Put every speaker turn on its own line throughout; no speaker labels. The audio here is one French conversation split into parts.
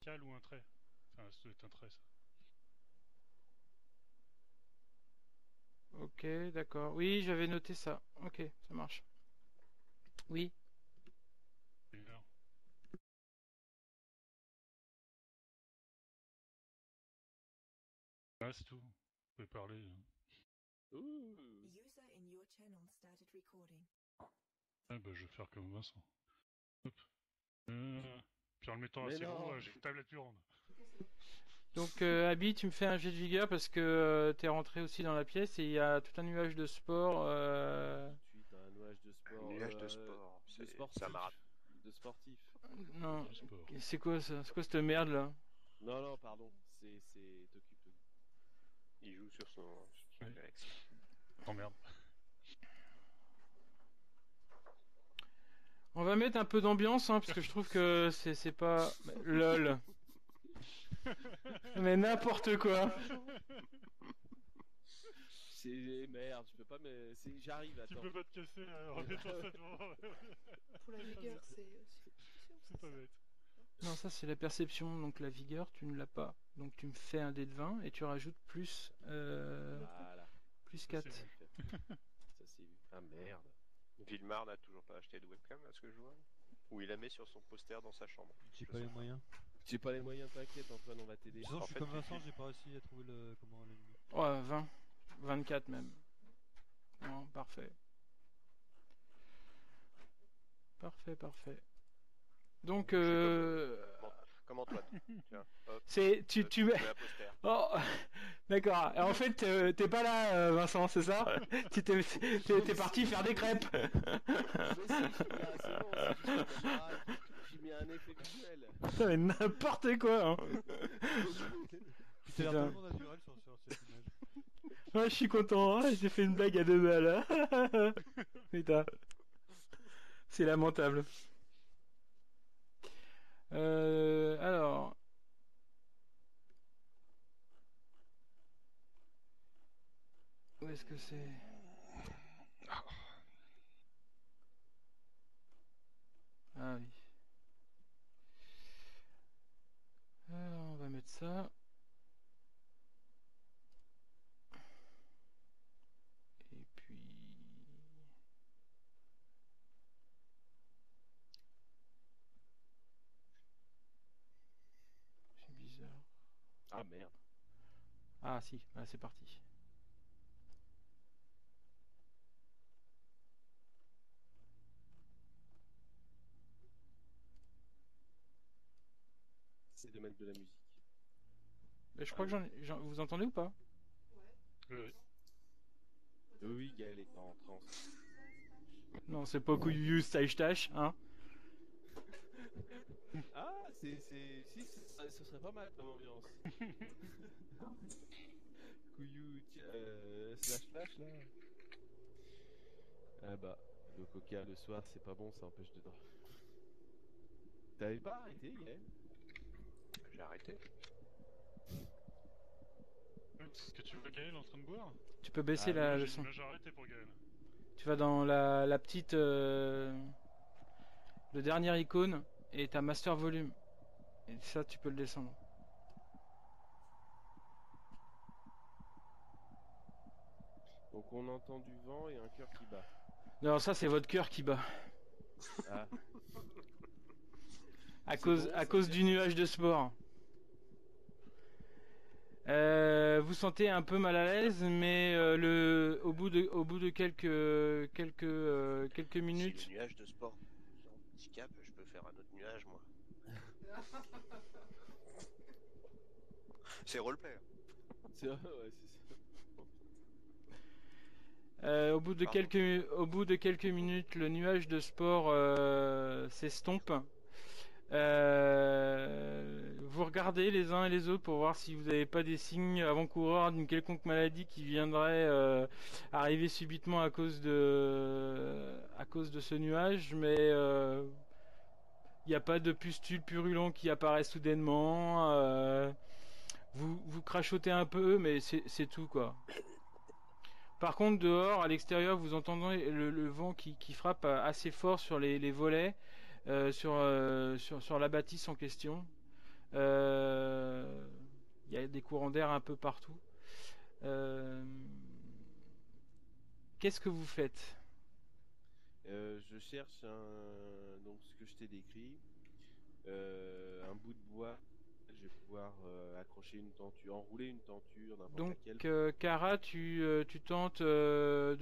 vertical ou un trait. Enfin, ça doit être un trait, ça.
Ok, d'accord. Oui, j'avais noté ça. Ok, ça marche. Oui.
Et alors, ah, c'est tout. Vous pouvez parler.
Ouh.
User in your channel started recording.
Ah, bah, je vais faire comme Vincent. Hop. Puis en le mettant
Mais
assez haut,
non.
j'ai une tablette plus ronde.
Donc, Abby, tu me fais un jet de vigueur parce que t'es rentré aussi dans la pièce et il y a tout un nuage de sport.
Tout de suite, un nuage de
Un
sport.
nuage de sport.
De
Ça m'a
sportif. De sportif.
Non,
Du sport.
c'est quoi ça? C'est quoi cette merde là?
Non, non, pardon. T'occupes.
Il joue sur son
Oui.
Galaxy.
Oh merde.
On va mettre un peu d'ambiance, hein, parce que je trouve que c'est pas... LOL. Mais n'importe quoi.
C'est merde, je peux pas mais j'arrive,
Tu
attends.
peux pas te casser, remets-toi ça devant.
Pour la vigueur, c'est aussi.
C'est pas bête.
Non, ça c'est la perception, donc la vigueur, tu ne l'as pas. Donc tu me fais un dé de 20 et tu rajoutes plus,
Voilà,
plus
Ça,
4.
c'est
c'est fait. Ça c'est vu. Ah merde.
Villemar n'a toujours pas acheté de webcam, à ce que je vois. Ou il la met sur son poster dans sa chambre.
J'ai
Je
pas
sais
les moyens.
J'ai pas les moyens, t'inquiète Antoine, on va t'aider.
Disons,
En
je suis
fait,
comme Vincent, j'ai pas réussi à trouver le comment l'allumer.
Ouais, 20. 24 même. Non, parfait. Parfait, parfait. Donc,
Je suis comme Antoine. Tiens, hop.
c'est... Tu mets...
mets un poster.
Oh, d'accord. Et en fait, t'es pas là, Vincent, c'est ça? T'es parti faire des crêpes.
Mais si, là, c'est bon, c'est juste la caméra. J'ai mis un effet visuel.
Putain, mais n'importe quoi, hein.
C'est l'air
Putain.
tellement naturel sur cette image.
Ouais, je suis content, hein. J'ai fait une blague à 2 balles. Hein. Putain. C'est lamentable. Alors. Où est-ce que c'est? Ah oui. Alors, on va mettre ça. Et puis... C'est bizarre.
Ah merde.
Ah si, ah, c'est parti.
C'est de mettre de la musique.
Mais je crois que vous entendez ou pas?
Oui.
Oui, Gaël est en transe.
Non, c'est pas Couillou Stage Tash, hein.
Ah, si, ce serait pas mal comme ambiance. Couillou, slash flash là. Ah bah, le coca le soir, c'est pas bon, ça empêche de dormir. T'avais pas arrêté, Gaël?
J'ai arrêté.
Est-ce que tu veux Gaël en train de boire?
Tu peux baisser
Ah,
le
J'ai
son.
j'ai arrêté pour Gaël.
Tu vas dans la petite... le dernier icône et t'as Master Volume. Et ça, tu peux le descendre.
Donc on entend du vent et un cœur qui bat.
Non, ça, c'est votre cœur qui bat.
Ah,
À
C'est
cause,
bon,
à
ça
cause
vient.
du nuage de sport. Vous sentez un peu mal à l'aise, mais au bout de quelques minutes,
Si le nuage de sport nous handicape, je peux faire un autre nuage, moi. C'est roleplay.
c'est ouais, c'est ça.
au bout de quelques minutes, le nuage de sport s'estompe. Vous regardez les uns et les autres pour voir si vous n'avez pas des signes avant-coureurs d'une quelconque maladie qui viendrait arriver subitement à cause de ce nuage, mais il n'y a pas de pustules purulents qui apparaissent soudainement. Vous crachotez un peu, mais c'est tout quoi. Par contre, dehors, à l'extérieur, vous entendez le vent qui frappe assez fort sur les volets, sur la bâtisse en question. des courants d'air un peu partout. Qu'est-ce que vous faites?
Je cherche donc ce que je t'ai décrit, un bout de bois. Je vais pouvoir accrocher une tenture, enrouler une tenture, n'importe
Donc,
laquelle.
Kara, tu tentes
De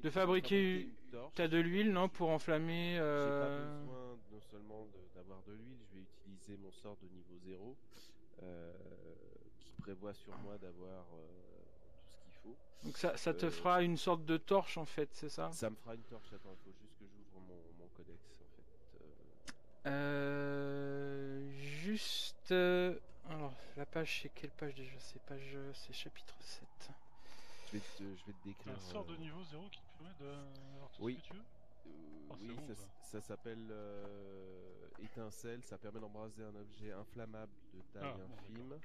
fabriquer une torche.
t'as de l'huile, non, pour enflammer.
J'ai pas besoin non seulement d'avoir de l'huile, je vais utiliser mon sort de niveau 0 qui prévoit sur moi d'avoir tout ce qu'il faut.
Donc ça te fera une sorte de torche en fait, c'est ça?
Ça me fera une torche. Attends, il faut juste que j'ouvre mon codex en fait.
Juste. Alors, la page, c'est quelle page déjà? C'est chapitre 7.
Je vais te
T'as
décrire.
un sort de niveau 0 qui te permet d'avoir tout
Oui.
ce que tu veux? Ah, c'est
Oui,
bon,
ça s'appelle étincelle. Ça permet d'embraser un objet inflammable de taille
Ah, bon,
infime.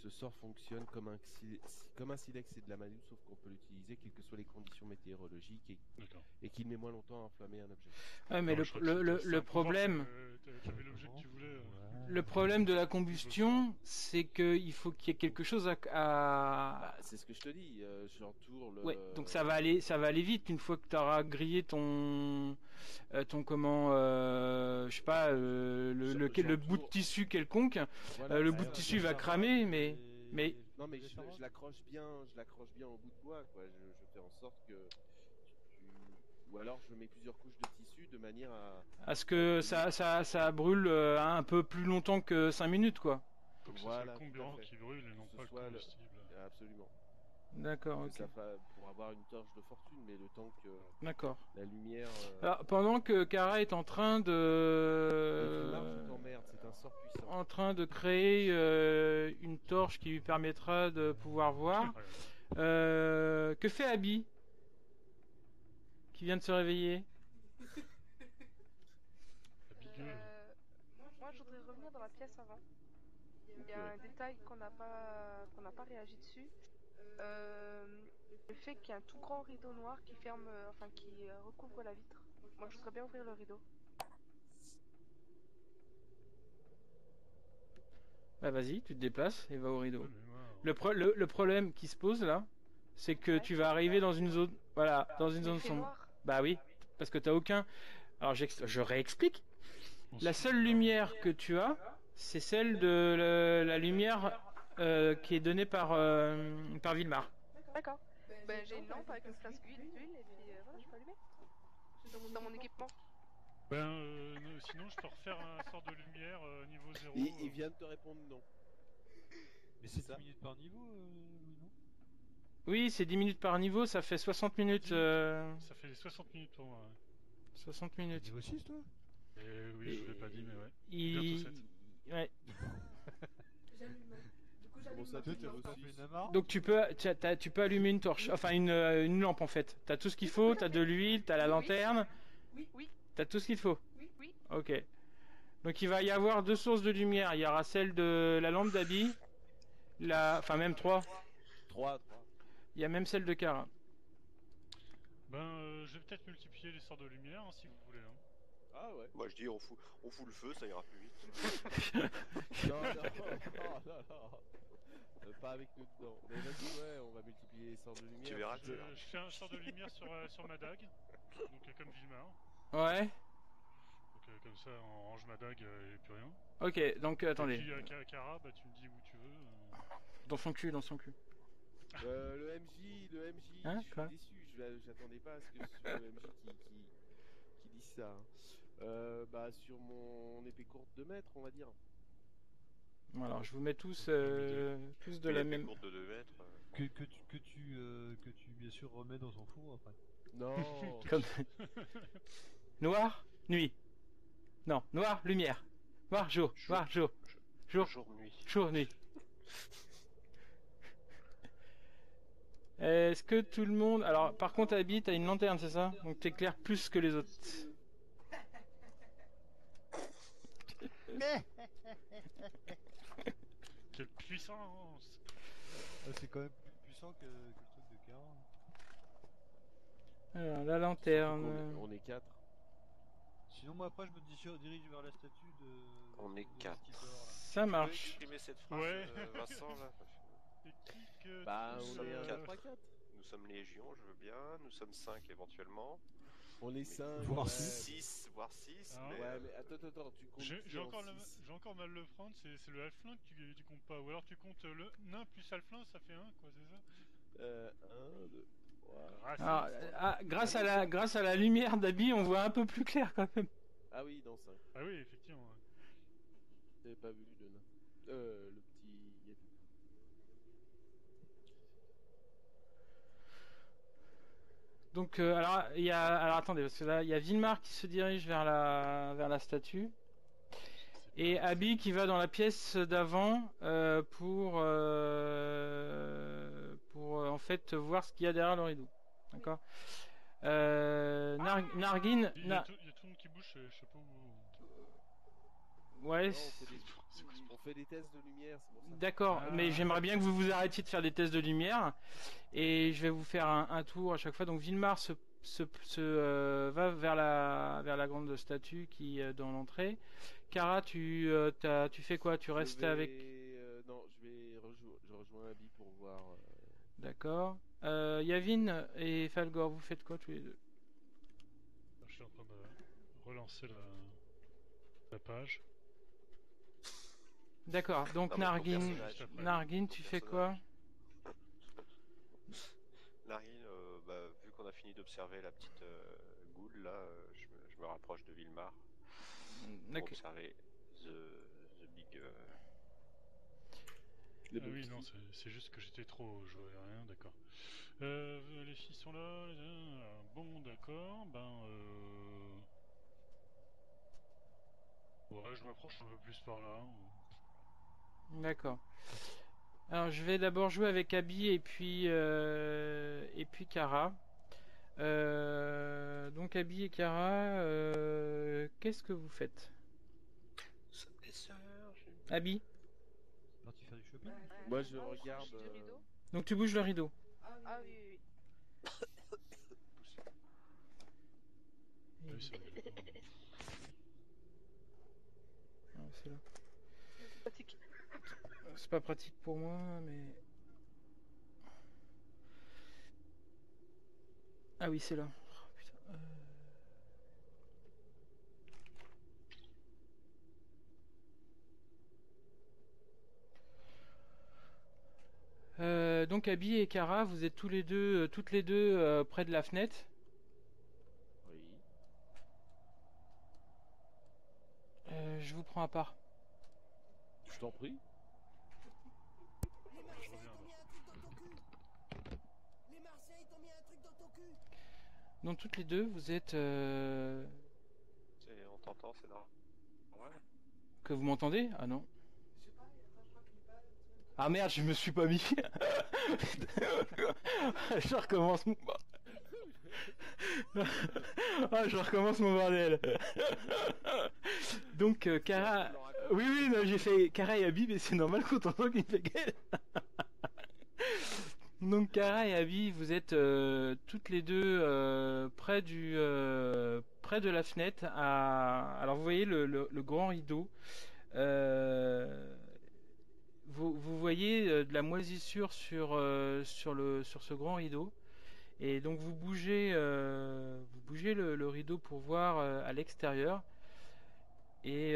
Ce sort fonctionne comme un silex et de la magie, sauf qu'on peut l'utiliser quelles que soient les conditions météorologiques
D'accord.
et qu'il met moins longtemps à enflammer un objet.
Ouais, mais
Non, je crois que c'est
le
un pouvoir,
problème.
T'avais l'objet que tu voulais.
Le problème de la combustion, c'est qu'il faut qu'il y ait quelque chose à...
Bah, c'est ce que je te dis. J'entoure le.
Ouais, donc ça va aller vite une fois que tu auras grillé ton comment je sais pas le bout de tissu quelconque.
Voilà,
Le
ça
bout de
ira.
tissu va cramer, mais
Non, mais je l'accroche bien au bout de bois, quoi. Je fais en sorte que ou alors je mets plusieurs couches de tissu de manière
à ce que ça brûle un peu plus longtemps que 5 minutes quoi.
Faut que ce
Voilà,
soit le
tout à
comburant
fait.
qui brûle et non
Ce
pas le
soit
combustible.
Absolument.
D'accord,
Que
ok.
ça pour avoir une torche de fortune, mais le temps que
D'accord.
la lumière.
Alors pendant que Kara est en train
Les flemmards, tu t'emmerdes, c'est un sort puissant.
en train de créer une torche qui lui permettra de pouvoir voir. Que fait Abby qui vient de se réveiller?
Moi, je voudrais revenir dans la pièce avant. Il y a un détail qu'on n'a pas réagi dessus. Le fait qu'il y a un tout grand rideau noir qui ferme, qui recouvre la vitre. Moi, je voudrais bien ouvrir le rideau.
Bah vas-y, tu te déplaces et va au rideau.
Ouais, mais moi,
Le problème qui se pose là, c'est que
Ouais.
tu vas arriver dans une zone, voilà, dans une
Il
zone
fait
sombre.
noir.
Bah oui, parce que t'as aucun. Alors je réexplique.
on
La
se-
seule lumière que tu as, c'est celle de la lumière qui est donnée par Vilmar.
D'accord. Ben, j'ai une lampe avec une flasque d'huile et puis voilà, je peux allumer. Dans mon équipement.
Sinon, je peux refaire un sort de lumière niveau 0.
Il vient de te répondre non.
Mais c'est
ça.
10 minutes par niveau, Louis, non?
Oui, c'est 10 minutes par niveau, ça fait 60 minutes.
Ça fait 60 minutes pour moi. Ouais.
60 minutes.
Niveau 6, toi?
Oui, je l'ai pas dit, mais ouais.
Il...
Bientôt
Ouais.
Comment ça, tu
Toi,
aussi
fait une amarre?
Donc tu peux allumer une torche, enfin une lampe en fait. T'as tout ce qu'il faut, t'as de l'huile, t'as la lanterne,
Oui.
t'as tout ce qu'il faut.
Oui.
Ok. Donc il va y avoir deux sources de lumière. Il y aura celle de la lampe d'Abby, enfin même trois.
3.
Il y a même celle de Kara.
Je vais peut-être multiplier les sorts de lumière hein, si vous voulez. Hein.
Ah ouais.
Moi je dis on fout le feu, ça ira plus vite.
Non, pas avec nous dedans. Mais vas-y, ouais, on va multiplier les sorts de lumière.
Tu verras,
Je fais un sort de lumière sur ma dague, donc comme Vilmar.
Ouais.
Donc comme ça, on range ma dague et plus rien.
Ok, donc attendez.
Et puis Kara, bah, tu me dis où tu veux.
Dans son cul, dans son cul.
Le MJ,
Hein,
je
quoi
suis déçu. J'attendais pas à ce que ce soit le MJ qui dise ça. Hein. Sur mon épée courte de mètre, on va dire.
Bon, alors je vous mets tous tous de
Mais
la
épée
même.
courte de 2 mètres.
Que tu bien sûr remets dans son four après.
Non.
Comme... Noir, nuit. Non, noir, lumière. Noir, jour. Noir, jour. Jour,
Jour-nuit.
jour, nuit. Est-ce que tout le monde... Alors, par contre, Abby, t'as une lanterne, c'est ça? Donc t'éclaires plus que les autres.
Quelle puissance!
Ah, c'est quand même plus puissant que le truc de Kara.
Alors, la lanterne...
On est 4.
Sinon, moi après, je me dirige vers la statue de.
On est
de
quatre.
Skipper, là.
Ça
Tu peux
marche.
exprimer cette phrase,
Ouais.
Vincent, là
Et qui que
Bah,
tu
on
sommes
est
veux-
un
quatre.
3-4.
Nous sommes légion, je veux bien. Nous sommes 5 éventuellement.
On est 5.
Voire
ouais.
6, voire 6.
Ah.
Mais
Ouais, mais attends, tu comptes
J'ai
qui
j'ai
en
encore,
six
j'ai encore mal le prendre, c'est le halfling que tu comptes pas. Ou alors tu comptes le nain plus halfling, ça fait 1, quoi, c'est ça?
1, 2, 3.
Ah,
Alors,
c'est...
grâce à la lumière d'Abby, on voit un peu plus clair quand même.
Ah oui, dans 5.
Ah oui, effectivement. Ouais.
J'avais pas vu le nain. Le petit Yeti.
Donc, alors attendez, parce que là, il y a Vilmar qui se dirige vers la statue.
C'est
Et
pas-
Abby qui va dans la pièce d'avant pour en fait voir ce qu'il y a derrière le rideau. D'accord. Nargin,
Il y a tout le monde qui bouge, je sais pas où...
ouais,
Non, on fait des tests de lumière, c'est pour ça.
d'accord.
Ah.
Mais j'aimerais bien que vous vous arrêtiez de faire des tests de lumière et je vais vous faire un tour à chaque fois. Donc Vilmar va vers la grande statue qui est dans l'entrée. Kara, tu fais quoi? Tu restes avec.
Non, je rejoins Abby pour voir.
D'accord. Yavin et Falgor, vous faites quoi tous les deux?
Je suis en train de relancer la page.
D'accord. Donc
Non, mais pour
Nargin,
personnage.
Nargin, tu fais quoi?
Nargin, vu qu'on a fini d'observer la petite goule, là, je me rapproche de Vilmar pour
D'accord.
observer the big...
Les
Ah oui,
petits.
non, c'est juste que j'étais trop... Je voyais rien, d'accord. Les filles sont là... Bon, d'accord, Ouais, je m'approche un peu plus par là.
D'accord. Alors je vais d'abord jouer avec Abby et puis Kara. Donc Abby et Kara, qu'est-ce que vous faites?
Nous sommes des sœurs.
Abby?
Parti faire du shopping.
Moi, je
Ah, on
regarde.
bouge du rideau.
Donc tu bouges le rideau.
Ah oui, oui, oui.
Ah oui, c'est vrai.
Ah, c'est là.
Pratique.
C'est pas pratique pour moi, mais. Ah oui, c'est là. Oh, putain. Donc Abby et Kara, vous êtes toutes les deux près de la fenêtre.
Oui.
Je vous prends à part.
Je t'en prie.
Je reviens.
Donc toutes les deux, vous êtes
On t'entend, c'est normal.
que vous m'entendez? Ah non. Ah merde, je me suis pas mis. Je recommence mon. Ah, je recommence mon bordel. Donc Kara. Oui, non, j'ai fait Kara et Abby, mais c'est normal qu'on t'entende qu'il fait gueule. Donc Kara et Abby, vous êtes toutes les deux près de la fenêtre. Alors vous voyez le grand rideau. Vous voyez de la moisissure sur ce grand rideau. Et donc vous bougez le rideau pour voir à l'extérieur. Et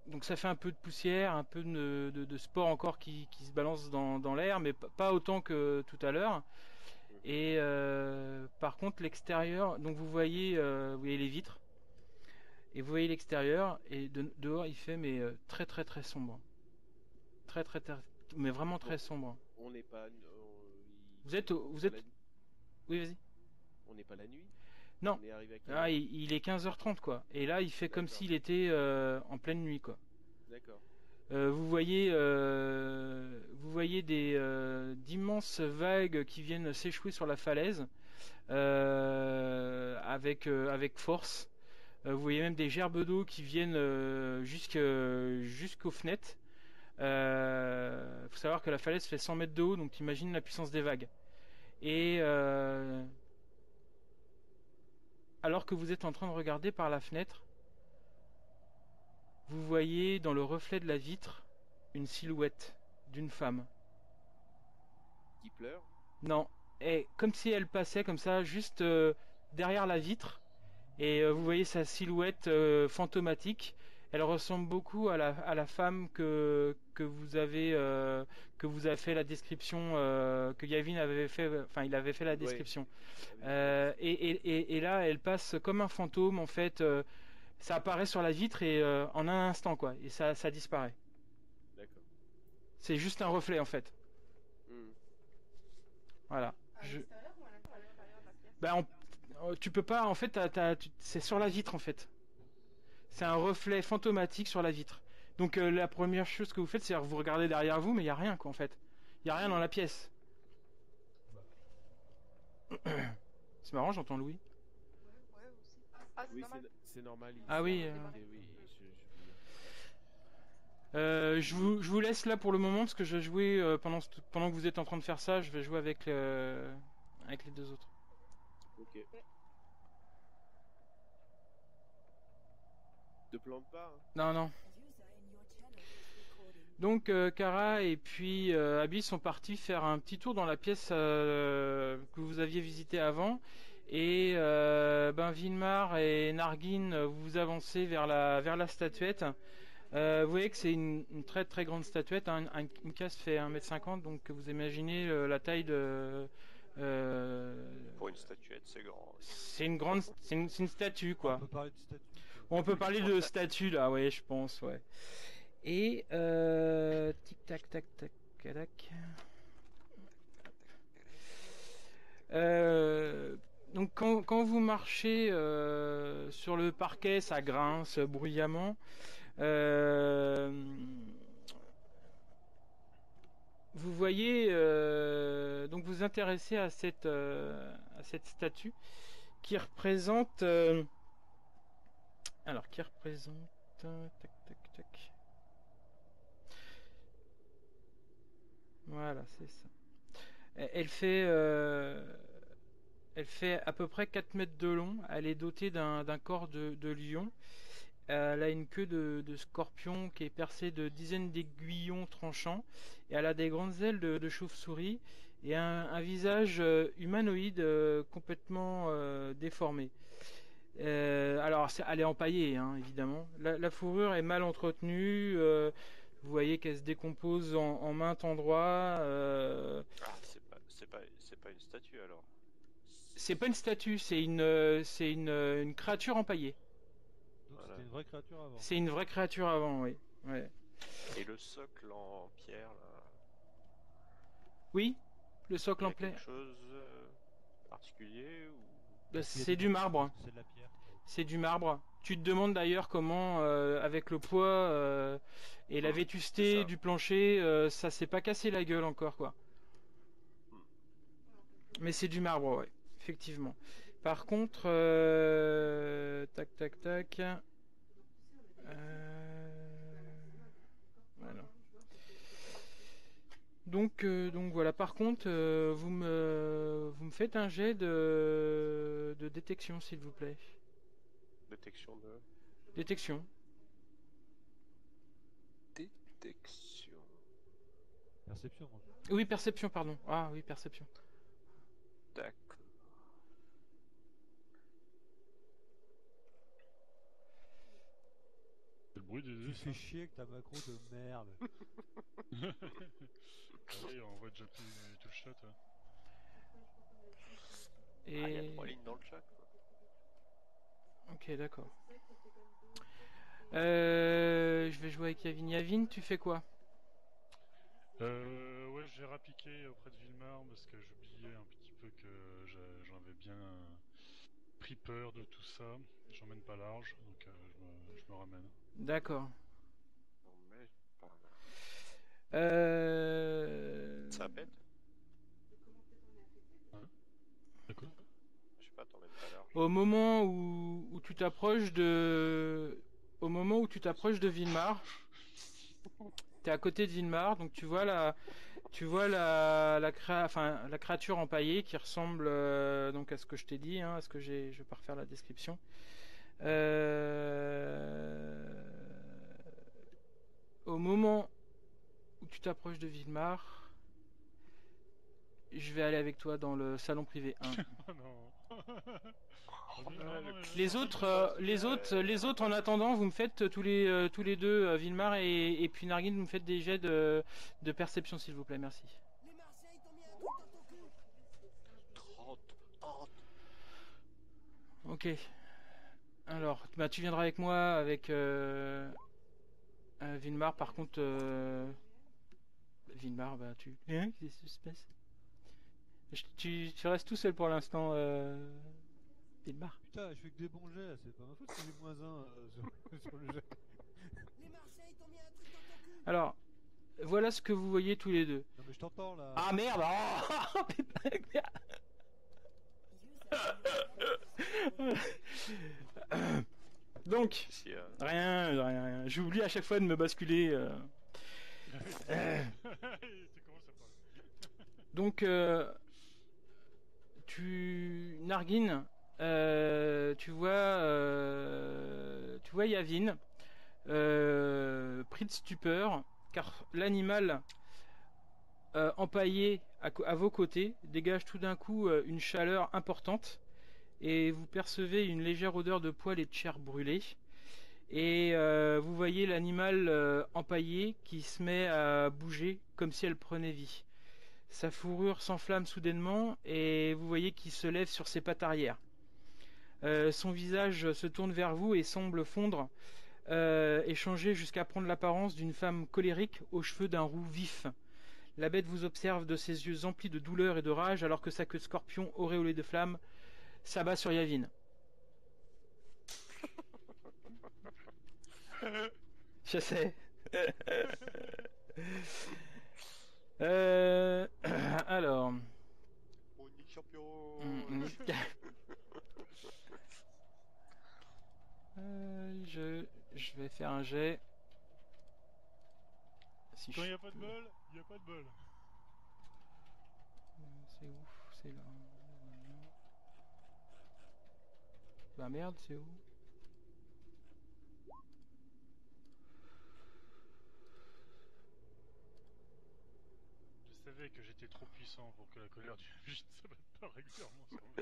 donc ça fait un peu de poussière, un peu de sport encore qui se balance dans l'air, mais pas autant que tout à l'heure. Et par contre l'extérieur, donc vous voyez les vitres. Et vous voyez l'extérieur, et dehors il fait très très très sombre. Très, mais vraiment très sombre.
On n'est pas.
Vous êtes. Oui, vas-y.
On n'est pas la nuit.
Non.
On est arrivé à quelle
Ah,
heure
il est 15h30 quoi. Et là il fait comme
D'accord.
s'il était en pleine nuit quoi.
D'accord.
Vous voyez d'immenses vagues qui viennent s'échouer sur la falaise avec force. Vous voyez même des gerbes d'eau qui viennent jusqu'aux fenêtres. Faut savoir que la falaise fait 100 mètres de haut, donc t'imagines la puissance des vagues. Et alors que vous êtes en train de regarder par la fenêtre, vous voyez dans le reflet de la vitre une silhouette d'une femme.
Qui pleure.
Non, et comme si elle passait comme ça, juste derrière la vitre, et vous voyez sa silhouette fantomatique. Elle ressemble beaucoup à la femme que vous avez fait la description, que Yavin avait fait, enfin il avait fait la description. Et là, elle passe comme un fantôme en fait. Ça apparaît sur la vitre et en un instant quoi, et ça disparaît.
D'accord.
C'est juste un reflet en fait. Voilà. Ben, tu peux pas, en fait, c'est sur la vitre en fait. C'est un reflet fantomatique sur la vitre. Donc la première chose que vous faites, c'est que vous regardez derrière vous, mais il y a rien quoi en fait. Il y a rien dans la pièce. C'est marrant, j'entends Louis.
Ouais, aussi. Ah, c'est
Oui,
normal.
c'est normal.
Ah oui.
Oui,
Je vous laisse là pour le moment parce que je vais jouer pendant que vous êtes en train de faire ça. Je vais jouer avec les deux autres.
Ok. Ne plante pas. Hein.
Non, non.
User in your channel is recording.
Donc Kara et puis Abby sont partis faire un petit tour dans la pièce que vous aviez visitée avant. Et Vilmar et Nargin, vous avancez vers la statuette. Vous voyez que c'est une très très grande statuette, hein. Une case fait 1,50 m, donc vous imaginez la taille de...
Pour une statuette, c'est grand.
c'est une statue
On
quoi.
peut parler de statut.
On peut parler de statue là, ouais, je pense, ouais. Et tic tac tac tac tac. Donc quand vous marchez sur le parquet, ça grince bruyamment. Vous voyez, donc vous intéressez à cette statue qui représente tac tac tac. Voilà, c'est ça. Elle fait à peu près 4 mètres de long. Elle est dotée d'un corps de lion. Elle a une queue de scorpion qui est percée de dizaines d'aiguillons tranchants. Et elle a des grandes ailes de chauve-souris et un visage humanoïde complètement déformé. Alors, elle est empaillée, hein, évidemment. La fourrure est mal entretenue. Vous voyez qu'elle se décompose en maintes endroits.
Ah, c'est pas une statue alors.
C'est pas une statue, c'est une créature empaillée.
Donc
Voilà.
c'était une vraie créature avant.
C'est une vraie créature avant, oui. Ouais.
Et le socle en pierre, là,
Oui, le socle
il y
en
a
plaie.
quelque chose particulier ou...
C'est du marbre.
C'est de la pierre.
C'est du marbre. Tu te demandes d'ailleurs comment, avec le poids et la
c'est
vétusté
ça.
du plancher, ça s'est pas cassé la gueule encore, quoi. Mais c'est du marbre, ouais, effectivement. Par contre, tac, tac, tac. Voilà. Donc voilà. Par contre, vous me faites un jet de détection, s'il vous plaît.
Détection de...
Détection.
Détection...
Perception.
Oui, perception, pardon. Ah oui, perception.
D'accord.
C'est le bruit des
Tu
dés,
fais chier avec ta macro de merde.
Allez, on voit déjà tout le chat. Hein.
Et...
Ah, il y a 3 lignes dans le chat, quoi.
Ok, d'accord. Je vais jouer avec Yavin. Yavin, tu fais quoi?
Ouais, j'ai rapiqué auprès de Vilmar parce que j'oubliais un petit peu que j'en avais bien pris peur de tout ça. J'emmène pas large, donc je me ramène.
D'accord.
Non, mais pas là.
Euh...
Ça pète?
D'accord.
Je sais pas, t'emmènes pas large.
Au moment où tu t'approches de... Au moment où tu t'approches de Vilmar, t'es à côté de Vilmar, donc tu vois la créature empaillée qui ressemble donc à ce que je t'ai dit, hein, à ce que je vais pas refaire la description. au moment où tu t'approches de Villemar, je vais aller avec toi dans le salon privé 1.
Oh non.
Oh,
Non, non, mais
Les
je-
autres, les autres, en attendant, vous me faites tous les deux, Villemar et puis Narguin, vous me faites des jets de perception, s'il vous plaît, merci.
Les Marseillais t'ont mis un truc dans ton cul.
30.
Ok. Alors, bah, tu viendras avec moi, avec Villemar. Par contre, Villemar, bah tu. Hein? Qu'est-ce qui se passe? Tu restes tout seul pour l'instant, Villemar.
Putain, je fais que des bons jets là, c'est pas ma faute si j'ai -1 sur le jet.
Les Marseillais t'ont mis un truc dans ton cul.
Alors, voilà ce que vous voyez tous les deux.
Non mais je t'entends là.
Ah merde! Oh, putain, merde. Donc,
Si,
rien. J'oublie à chaque fois de me basculer.
Tu commences à parler.
Donc, Narguin, tu vois Yavin, pris de stupeur, car l'animal empaillé à vos côtés dégage tout d'un coup une chaleur importante, et vous percevez une légère odeur de poils et de chair brûlée. Et vous voyez l'animal empaillé qui se met à bouger comme si elle prenait vie. Sa fourrure s'enflamme soudainement et vous voyez qu'il se lève sur ses pattes arrière. Son visage se tourne vers vous et semble fondre et changer jusqu'à prendre l'apparence d'une femme colérique aux cheveux d'un roux vif. La bête vous observe de ses yeux emplis de douleur et de rage alors que sa queue de scorpion auréolée de flammes s'abat sur Yavin. Je sais. Alors.
On est champion.
Je vais faire un jet. Si
Quand il
je
n'y a pas de
peux.
bol, il n'y a pas de bol.
C'est où? C'est là. Bah merde, c'est où?
Je savais que j'étais trop puissant pour que la colère du MJ ne s'abatte pas régulièrement sur moi.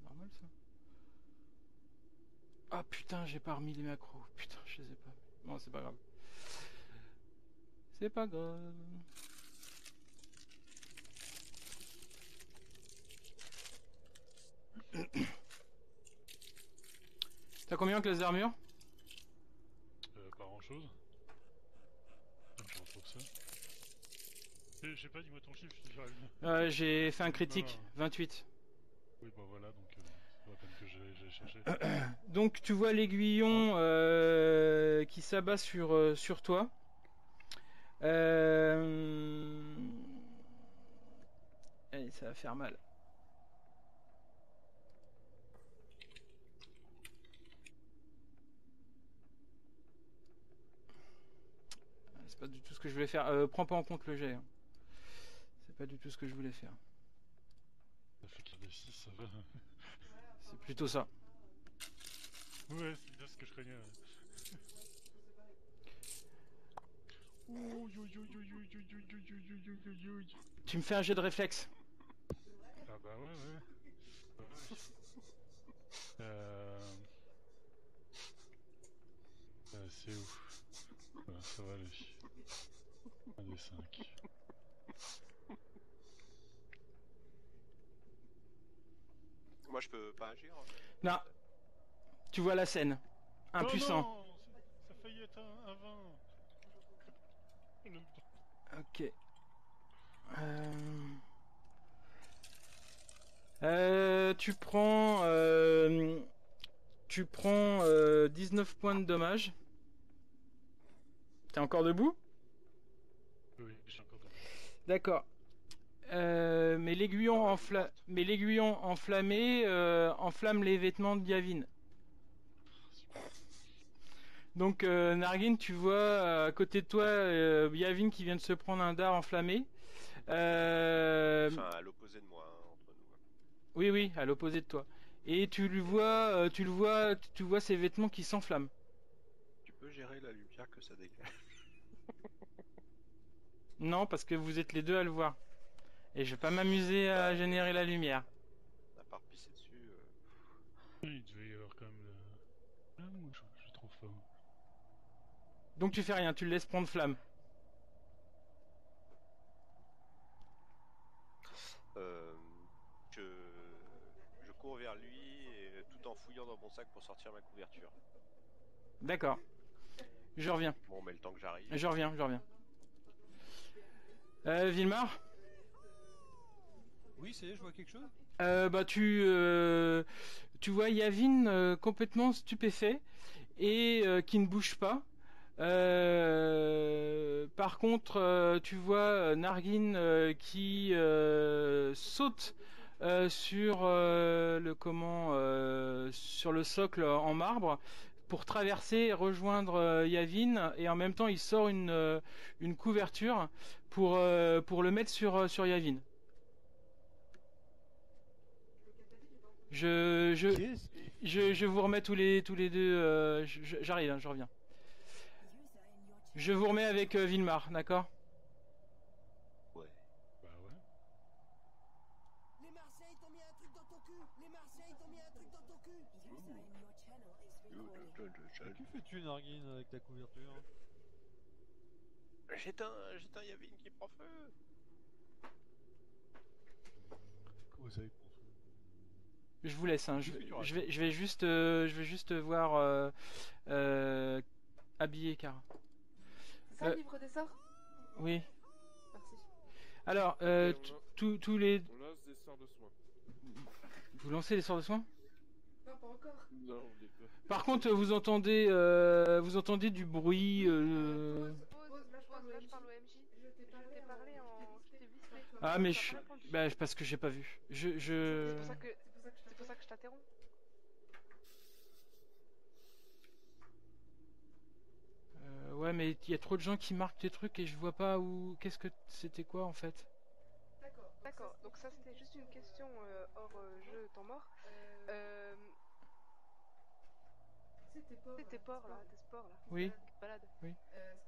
Normal ça. Ah putain, j'ai pas remis les macros. Putain, je les ai pas. Bon, c'est pas grave. C'est pas grave. T'as combien en classe d'armure?
Pas grand chose. Je retrouve ça. Je sais pas, dis-moi ton chiffre, je te dirai bien.
J'ai fait un critique,
Non.
28.
Oui, bah voilà, donc c'est pas la peine que j'ai cherché.
Donc tu vois l'aiguillon qui s'abat sur toi. Allez, ça va faire mal. C'est pas du tout ce que je voulais faire. Prends pas en compte le jet. Hein. C'est pas du tout ce que je voulais faire.
Ça fait qu'il y a des 6, ça va.
C'est plutôt ça.
Ouais, c'est bien ce que je craignais. Ouh, yo, yo, yo, yo, yo, yo, yo, yo, yo, yo, yo, yo, yo.
Tu me fais un jet de réflexe.
Ah bah ouais. C'est où? Voilà, ça va aller. 1 des 5.
Moi, je peux pas agir.
Non. Tu vois la scène. Impuissant.
Non, ça a failli être un 20.
Ok. Tu prends 19 points de dommage. T'es encore debout?
Oui, j'ai encore de...
D'accord. Mais l'aiguillon enflammé enflamme les vêtements de Yavin. Donc Narguin, tu vois à côté de toi Yavin qui vient de se prendre un dard enflammé.
Enfin, à l'opposé de moi, hein, entre nous.
Oui, à l'opposé de toi. Et tu vois ses vêtements qui s'enflamment.
gérer la lumière que ça dégage.
Non, parce que vous êtes les deux à le voir. Et je vais pas m'amuser à générer la lumière.
À part pisser dessus.
Il devait y avoir quand même le... Ah, moi je trouve pas.
Donc tu fais rien, tu le laisses prendre flamme.
Je... je cours vers lui et tout en fouillant dans mon sac pour sortir ma couverture.
D'accord. Je reviens.
Bon, mais le temps que j'arrive.
Je reviens. Vilmar,
Oui, c'est, je vois quelque chose.
tu vois Yavin complètement stupéfait et qui ne bouge pas. Par contre, tu vois Nargin qui saute sur sur le socle en marbre pour traverser et rejoindre Yavin, et en même temps il sort une couverture pour le mettre sur Yavin. Je vous remets tous les deux. J'arrive, hein, je reviens. Je vous remets avec Vilmar, d'accord?
Ouais.
Bah ouais.
Les Marseilles t'ont mis un truc dans ton cul. Les Marseilles t'ont mis un truc dans ton cul.
Que fais-tu, Nargin, avec ta couverture?
J'éteins Yavin qui prend feu.
Comment ça, il prend feu?
Je vous laisse, hein. Je vais juste voir habiller Kara.
Ça, livre des sorts?
Oui.
Merci.
Alors, tous les...
On lance des sorts de soins.
Vous lancez les sorts de soins?
Non, pas encore.
Non, on les peut.
Par contre, vous entendez du bruit.
Pause, là je parle au MJ. Je t'ai parlé en... Je t'ai vite fait.
Ah, mais
T'as pas répondu.
parce que j'ai pas vu.
C'est pour ça que je t'interromps.
Ouais, mais il y a trop de gens qui marquent des trucs et je vois pas où. Qu'est-ce que c'était quoi en fait?
D'accord, donc ça c'était juste une question hors jeu temps mort. Tes ports là, tes sports là.
Oui.
Balade.
Oui.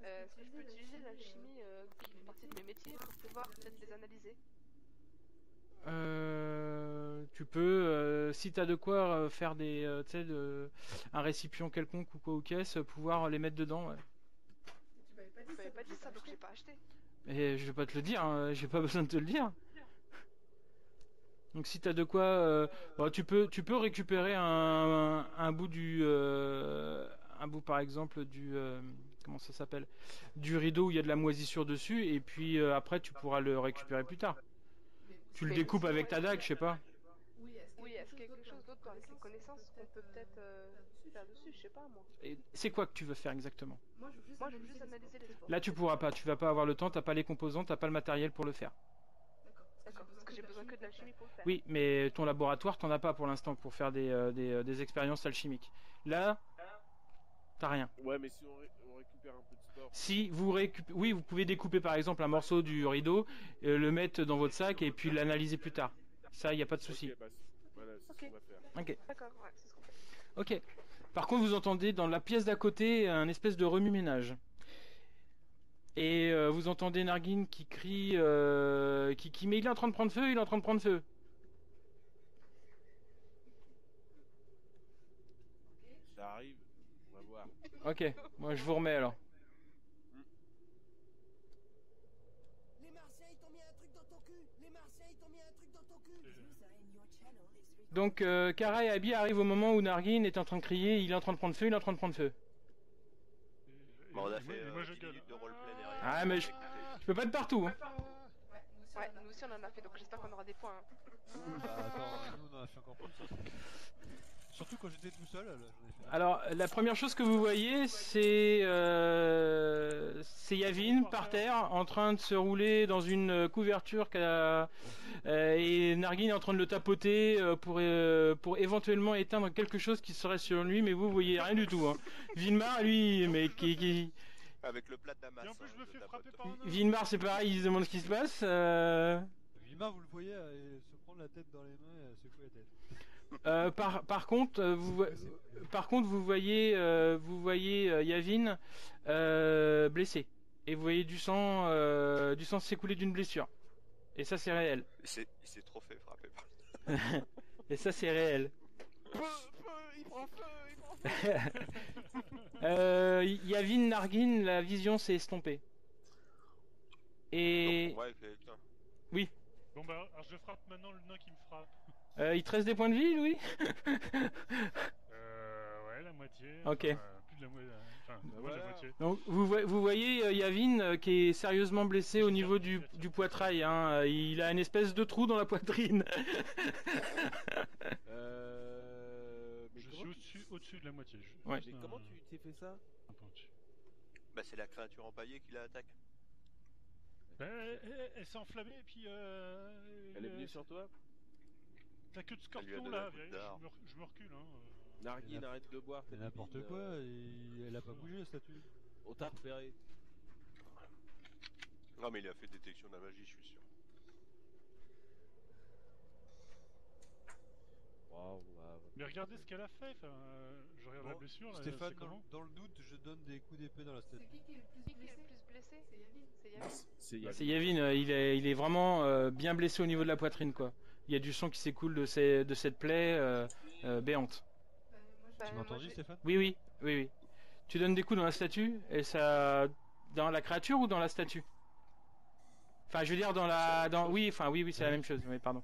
Est-ce que je peux utiliser l'alchimie qui fait partie de mes métiers pour pouvoir peut-être les analyser?
Tu peux, si t'as de quoi faire des, tu sais, un récipient quelconque ou quoi ou qu'est-ce, pouvoir les mettre dedans. Ouais.
Tu m'avais pas dit ça, donc j'ai pas acheté.
Et je vais pas te le dire, hein, j'ai pas besoin de te le dire. Donc si t'as de quoi, tu peux récupérer un bout un bout par exemple du, comment ça s'appelle, du rideau où il y a de la moisissure dessus, et puis après tu pourras le récupérer plus tard. Tu le découpes avec ta dague, je sais pas.
Oui, est-ce qu'il y a quelque chose d'autre avec les connaissances qu'on peut peut-être faire dessus? Je sais pas moi.
Et c'est quoi que tu veux faire exactement?
Moi je veux juste analyser les sports.
Là tu pourras pas, tu vas pas avoir le temps, t'as pas les composants, t'as pas le matériel pour le faire.
D'accord, parce que j'ai besoin que de l'alchimie pour le faire.
Oui, mais ton laboratoire t'en as pas pour l'instant pour faire des expériences alchimiques. Là, t'as rien.
Ouais, mais si on récupère un peu de sport.
Si vous oui, vous pouvez découper par exemple un morceau du rideau, le mettre dans votre sac et puis l'analyser plus tard. Ça, y a pas de souci.
Ok, bah, voilà, c'est ce qu'on va faire.
Ok.
D'accord, ouais, c'est ce qu'on fait.
Ok. Par contre, vous entendez dans la pièce d'à côté un espèce de remue-ménage. Et vous entendez Nargin qui crie, mais il est en train de prendre feu, il est en train de prendre feu.
Ça arrive, on va voir.
Ok, moi je vous remets alors.
Les Marseilles t'ont mis un truc dans ton cul. Les Marseilles t'ont mis un truc dans ton cul.
Donc Kara et Abby arrivent au moment où Nargin est en train de crier, il est en train de prendre feu, il est en train de prendre feu.
Bon, on a
Et
fait
moi je
10
gueule.
minutes de roleplay derrière.
Ah mais je peux pas être partout. Hein.
Ouais, nous aussi on en a fait, donc j'espère qu'on aura des points. Hein.
Bah attends, nous on en a fait encore plus. Surtout quand j'étais tout seul, là, j'en ai fait.
Alors la première chose que vous voyez, c'est Yavin par terre en train de se rouler dans une couverture et Nargin est en train de le tapoter pour éventuellement éteindre quelque chose qui serait sur lui, mais vous voyez rien du tout. Hein. Vilmar, lui, mais qui...
Avec le plat de Damas.
Et en plus je me fais frapper par un
Vilmar, c'est pareil, il se demande ce qui se passe.
Vilma, vous le voyez se prendre la tête dans les mains et secouer la tête.
Par contre, vous voyez Yavin blessé. Et vous voyez du sang s'écouler d'une blessure. Et ça, c'est réel.
Il s'est trop fait frapper par
Et ça, c'est réel.
Il prend feu, il prend feu.
Yavin, Nargin, la vision s'est estompée.
Donc
Et
pour moi, avec les... Putain.
Bon bah, alors je frappe maintenant le nain qui me frappe.
il te reste des points de vie, Louis?
Ouais, la moitié.
Ok.
Plus de la moitié. Enfin, moins de
voilà.
la moitié.
Donc vous voyez Yavin qui est sérieusement blessé au niveau du poitrail. Hein. Il a une espèce de trou dans la poitrine.
Mais
Je
comment
suis au-dessus de la moitié.
Ouais.
Mais comment tu t'es fait ça?
Un peu au-dessus.
Bah c'est la créature empaillée qui l'attaque.
Bah, elle s'est enflammée et puis.
Elle est venue sur toi?
T'as que de
Elle lui a
scorpion
donné
là,
un coup de dard.
je me recule. Hein.
Nargin, arrête de boire.
C'est
t'as
n'importe
des mines,
quoi, elle a pas bougé la statue.
On t'a repéré.
Non mais il a fait détection de la magie, je suis sûr.
Waouh,
Mais regardez ce qu'elle a fait. Enfin, je regarde la
Bon,
blessure. Là,
Stéphane,
c'est comment
dans le doute, je donne des coups d'épée dans la statue.
Qui est le plus blessé? C'est Yavin.
C'est Yavin.
C'est Yavin, il est vraiment bien blessé au niveau de la poitrine, quoi. Il y a du sang qui s'écoule de cette plaie béante.
Bah,
Tu m'as
moi,
entendu,
j'ai-
Stéphane?
Oui. Tu donnes des coups dans la statue et ça, dans la créature ou dans la statue? Enfin, je veux dire oui, c'est la même chose. Oui, pardon.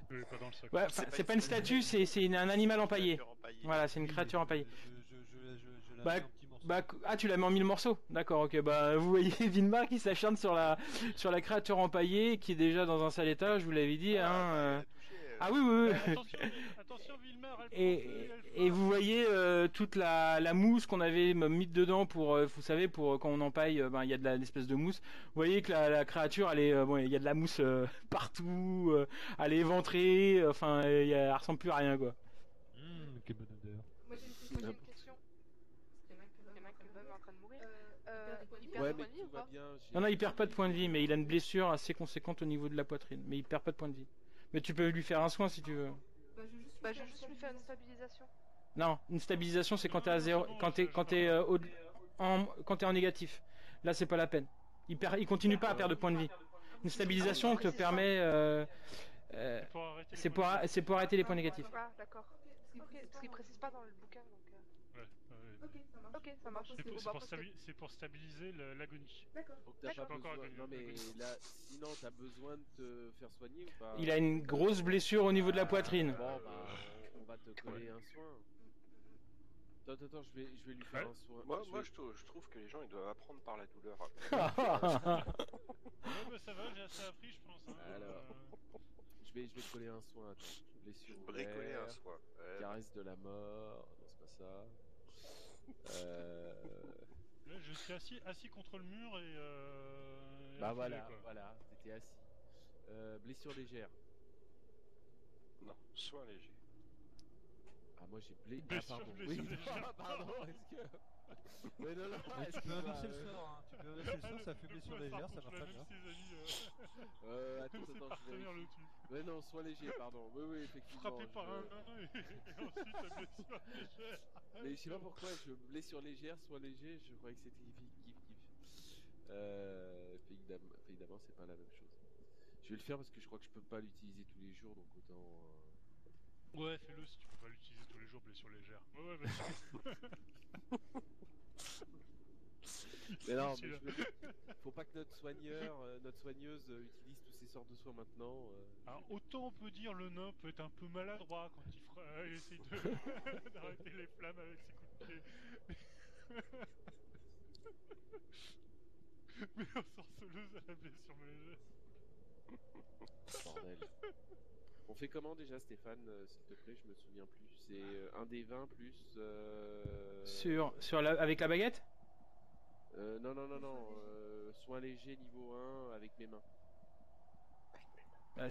Pas dans le sac.
Ouais, enfin, c'est pas une statue, c'est un animal empaillé.
Créature empaillée.
Voilà, c'est une créature empaillée.
Je la
Bah,
mets en petits morceaux.
tu l'as mis en 1000 morceaux. D'accord, ok. Bah, vous voyez Vinmar qui s'acharne sur la créature empaillée qui est déjà dans un sale état. Je vous l'avais dit.
Ah,
Hein.
bah, il a touché,
Ah oui.
Attention, Villemar, elle prend feu,
Et
elle
vous voyez toute la mousse qu'on avait mis dedans pour, vous savez, pour quand on empaille, il y a de l'espèce de mousse. Vous voyez que la créature, elle est, il y a de la mousse partout, elle est éventrée, enfin, elle ressemble plus à rien, quoi.
Quelle bonne odeur.
Moi j'ai une question. Il y en a un qui est en train de mourir. Il perd
Ouais,
des
mais
points de vie
tout
ou
va
pas?
bien.
Non, il perd pas de points de vie, mais il a une blessure assez conséquente au niveau de la poitrine, mais il perd pas de points de vie. Mais tu peux lui faire un soin si tu veux.
Bah, je vais juste lui faire une stabilisation.
Non, une stabilisation, c'est quand t'es à zéro, quand t'es en négatif. Là, c'est pas la peine. Il continue pas à perdre de points de vie. Une stabilisation te permet, c'est pour arrêter les points négatifs.
Ah, d'accord. Ok, parce qu'il précise pas dans le bouquin donc. Ok, ça marche.
C'est pour stabiliser l'agonie.
Donc t'as
D'accord.
pas
Encore
besoin.
agonie,
Non mais
agonie.
là, sinon t'as besoin de te faire soigner ou pas?
Il a une grosse blessure au niveau de la poitrine.
Bon bah, on va te coller un soin. Attends, je vais lui faire
Ouais.
un soin.
Moi je trouve que les gens ils doivent apprendre par la douleur.
Ouais, bah ça va, j'ai assez appris, je pense. Hein.
Alors. Je vais te coller un soin. Attends, blessure
Bricoler un
ouverte,
soin.
caresse de la mort. Non, c'est pas ça.
Là, je suis assis contre le mur et.
Bah
affolé,
voilà,
quoi.
voilà, t'étais assis. Blessure légère.
Non, soin léger.
Ah moi j'ai
Blessure
pardon.
légère.
Ah, pardon, est-ce que... Mais non,
Mais tu peux inverser le sort, hein. Tu peux inverser le sort, ça fait blessure légère, ça marche très bien.
attends,
Ses
je
partenaires le
vérifie.
tuent.
Ouais, non, soin léger, pardon. Oui, effectivement.
Frappé par un nain et ensuite la blessure légère.
Mais je sais pas pourquoi, blessure légère, soin léger, je croyais que c'était kiff. Évidemment, c'est pas la même chose. Je vais le faire parce que je crois que je peux pas l'utiliser tous les jours, donc autant...
Ouais, fais-le si tu peux pas l'utiliser tous les jours, blessure légère. Ouais, vas-y.
Mais non, mais faut pas que notre soigneuse utilise tous ces sortes de soins maintenant.
Alors, autant on peut dire le nain peut être un peu maladroit quand il essaye d'arrêter les flammes avec ses coups de pied. Mais l'ensorceleuse à la blessure légère.
Bordel. On fait comment déjà, Stéphane, s'il te plaît, je me souviens plus. C'est un des 20 plus...
Avec la baguette?
Non. Soin léger niveau 1 avec mes mains.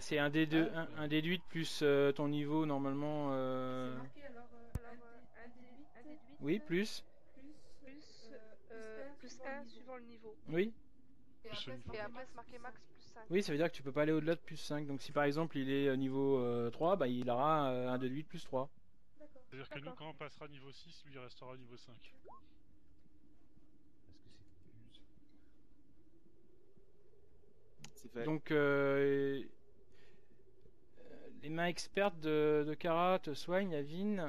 C'est un D8 plus ton niveau normalement.
C'est marqué alors un D8.
Oui, plus.
Plus 1 suivant le niveau.
Oui.
Et après c'est marqué max plus 5.
Oui, ça veut dire que tu peux pas aller au-delà de plus 5. Donc si par exemple il est niveau 3, bah il aura un de 8 plus 3.
C'est-à-dire que nous,
D'accord.
quand on passera niveau 6, lui il restera niveau 5.
Est-ce que c'est fuse?
C'est fait.
Donc les mains expertes de Kara te soignent, Avin,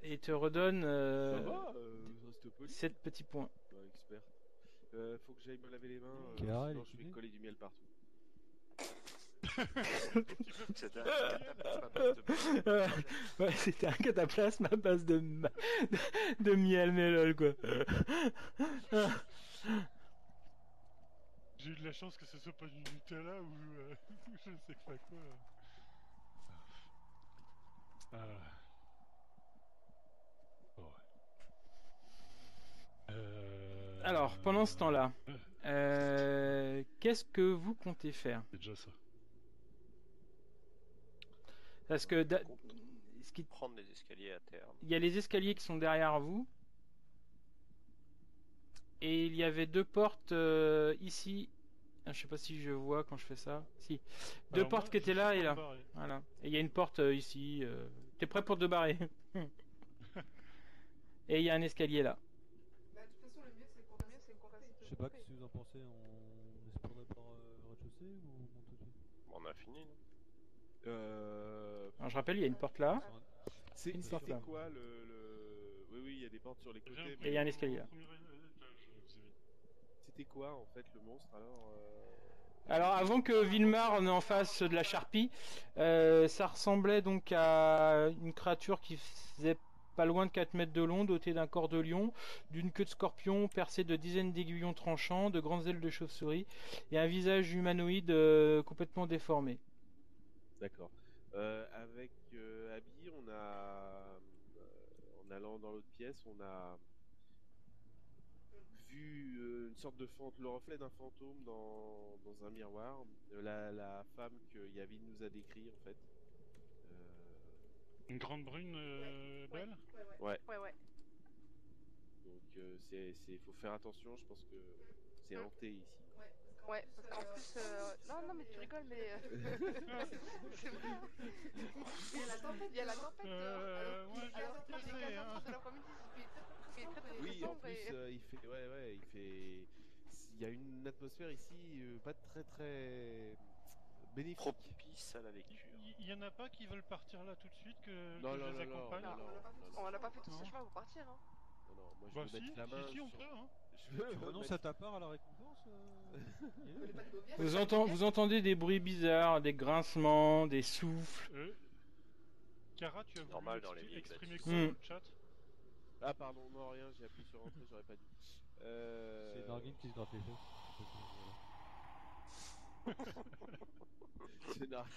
et te redonnent
Ça va, reste poli.
7 petits points.
Ouais, expert. Faut que j'aille me laver les mains,
Kara, elle
sinon
est
je vais
kinée
coller du miel partout.
C'était un cataplasme à base de
Ouais, c'était un cataplasme à base de miel, mais lol quoi.
J'ai eu de la chance que ce soit pas du Nutella ou je ne sais pas quoi. Bon, ouais.
Alors, pendant ce temps-là, qu'est-ce que vous comptez faire?
C'est déjà ça.
Parce que
prendre les escaliers à terme.
il y a les escaliers qui sont derrière vous. Et il y avait 2 portes ici. Ah, je sais pas si je vois quand je fais ça. Si. 2
Alors,
portes
moi,
qui étaient
je
là
suis
et là.
barré.
Voilà. Et il y a une porte ici. T'es prêt pour te barrer? Et il y a un escalier là.
Bah, de toute façon, le mieux, c'est qu'on reste
Je sais pas, qu'est-ce que vous en pensez? On espérait par le rez-de-chaussée ou on monte tout de suite?
Bon, on a fini, non?
Alors je rappelle, il y a une porte là.
C'est-
Une porte
C'était
là.
quoi Oui, oui, il y a des portes sur les côtés.
Viens,
mais
Et il y a un escalier là.
au premier étage, vous avez-
C'était quoi en fait le monstre alors
Alors avant que Vilmar en face de la charpie, ça ressemblait donc à une créature qui faisait pas loin de 4 mètres de long, dotée d'un corps de lion, d'une queue de scorpion percée de dizaines d'aiguillons tranchants, de grandes ailes de chauve-souris et un visage humanoïde complètement déformé.
D'accord. Avec Abby, on a en allant dans l'autre pièce, on a vu une sorte de le reflet d'un fantôme dans un miroir. La femme que Yavin nous a décrit en fait.
Une grande brune belle.
Ouais.
Ouais.
Donc faut faire attention. Je pense que c'est hanté ici.
Ouais, parce qu'en plus... Non, mais tu rigoles, mais... c'est vrai. Il y a la tempête. Il y a la tempête.
Ouais, j'ai
Alors, il est
repassé,
15h30
hein.
de l'après-midi. Il fait très
Oui, en
sombre
plus,
et...
il fait, ouais, il fait, il y a une atmosphère ici pas très très bénéfique.
Propice à la lecture.
Il y en a pas qui veulent partir là tout de suite que
Non,
je
non,
les
non,
accompagne.
non,
On n'a pas fait tout ce
Non.
chemin pour partir, hein.
Non, moi je
Bah
veux
si,
mettre la main
si, on
sur-
peut, hein.
Je veux
Tu
mettre-
renonces à ta part à la récompense
Vous entendez des bruits bizarres, des grincements, des souffles.
Cara, tu as voulu
Normal dans les
exprimer
vieilles
quoi
bâtisses.
dans le chat?
Ah pardon, non rien, j'ai appuyé sur entrée, j'aurais pas dû.
C'est Nargin qui se gratte les fesses.
C'est Nargin.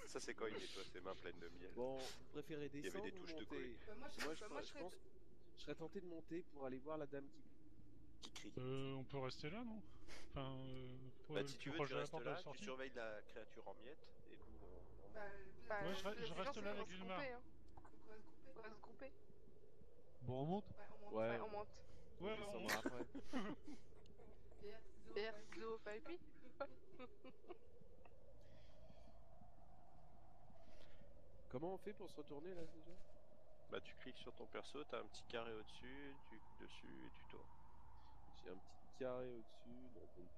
Ça, c'est quand il nettoie ses mains pleines de miel.
Bon, vous préférez
Il y avait
descendre
des
ou
touches de
monter
coller.
Moi, je
je
serais...
pense, je serais tenté de monter pour aller voir la dame qui
Qui crie.
On peut rester là, non? Enfin,
Bah, si tu veux,
proche
tu
de la
restes
porte de la
là, tu
sortie.
surveilles la créature en miettes, et nous, on...
Bah,
Ouais, je reste là avec
Vilmar.
Vilmar.
On va se grouper.
Bon, on monte?
Ouais, on monte.
Ouais,
on
on
descendra après.
BR, Zo, puis.
Comment on fait pour se retourner là déjà?
Bah, tu cliques sur ton perso, t'as un petit carré au-dessus, tu cliques dessus et tu tournes.
J'ai un petit carré au-dessus. Non, pas du tout.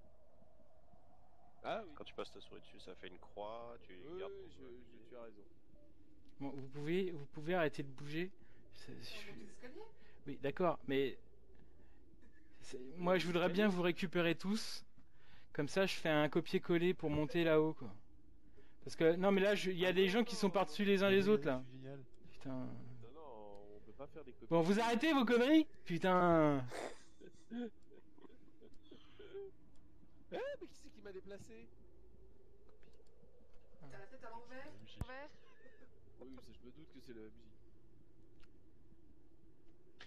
Ah oui.
Quand tu passes ta souris dessus, ça fait une croix, tu
Oui,
gardes
oui,
ton
tu as raison.
Bon, vous pouvez arrêter de bouger. Oui, d'accord, mais moi je voudrais bien vous récupérer tous. Comme ça, je fais un copier-coller pour monter là-haut, quoi. Parce que non, mais là, il y a des gens qui sont par-dessus les uns les autres là.
C'est génial.
Putain.
Non, on peut pas faire des copies.
Bon, vous arrêtez vos conneries? Putain.
Mais qui c'est qui m'a déplacé?
T'as la tête à l'envers. Vert.
Oui, ça, je me doute que c'est le MJ.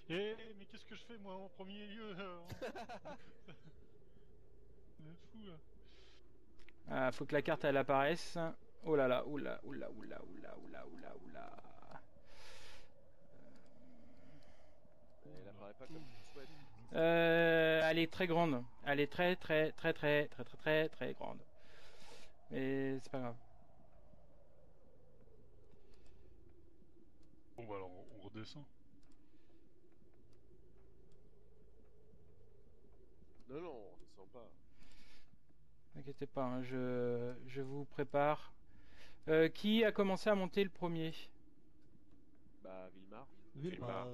Mais qu'est-ce que je fais moi en premier lieu C'est fou là.
Ah, faut que la carte elle apparaisse. Oh là là, oula, oula, oula, oula, oula, oula, oula.
Elle apparaît pas comme tu souhaites.
Elle est très grande. Elle est très très très très très très très très grande. Mais c'est pas grave.
Bon, bah alors on redescend.
Non, non, on descend pas.
N'inquiétez pas, hein, je vous prépare. Qui a commencé à monter le premier?
Bah, Vilmar.
Vilmar.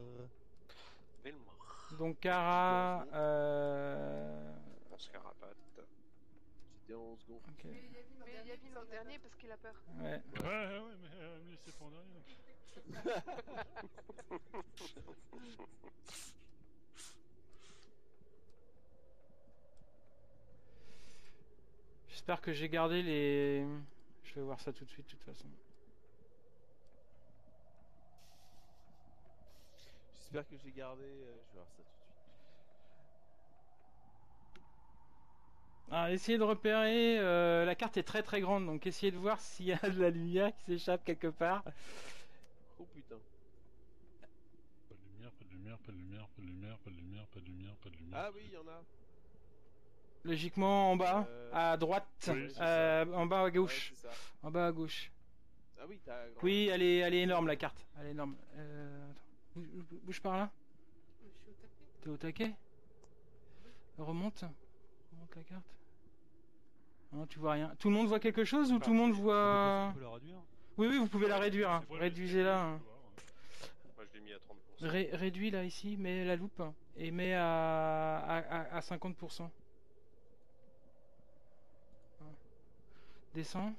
Vilmar.
Donc Kara.
On se carapate.
J'étais en second.
Ok.
Mais Yavin en dernier parce qu'il a peur.
Ouais.
Ouais, mais me laisser pour rien.
J'espère que j'ai gardé les. Je vais voir ça tout de suite, de toute façon.
J'espère que j'ai gardé. Je vais voir ça tout de suite.
Ah, essayez de repérer. La carte est très très grande, donc essayez de voir s'il y a de la lumière qui s'échappe quelque part.
Oh putain.
Pas de lumière, pas de lumière, pas de lumière, pas de lumière, pas de lumière, pas de lumière, pas de lumière.
Ah oui, il y en a.
Logiquement en bas, à droite,
Oui, c'est ça.
en bas à
Ouais,
gauche.
c'est ça.
En bas à gauche.
Ah oui, t'as.
Oui, elle est énorme la carte. Elle est énorme. Attends. Bouge par là. T'es au taquet? Remonte. Remonte la carte. Non, tu vois rien. Tout le monde voit quelque chose ou tout le monde
On
voit...
peut la réduire.
Oui, oui, vous pouvez la réduire. Hein.
Ouais,
Réduisez-la. Hein.
Moi je l'ai mis à 30%.
Réduis là ici, mets la loupe et mets à 50%. Descends.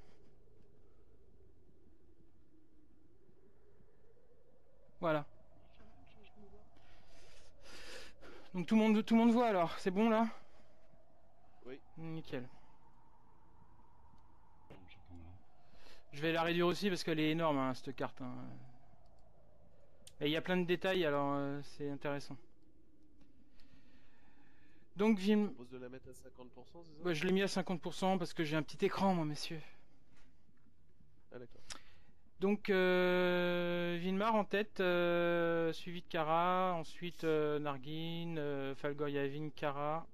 Voilà. Donc tout le monde voit alors, c'est bon là?
Oui.
Nickel. Je vais la réduire aussi parce qu'elle est énorme hein, cette carte. Hein. Et il y a plein de détails alors c'est intéressant. Donc
Je propose de la mettre à 50%, c'est ça?
bah, je l'ai mis à 50% parce que j'ai un petit écran moi messieurs.
Ah d'accord.
Donc Vilmar en tête, suivi de Kara, ensuite Nargin, Falgor Yavin, Kara.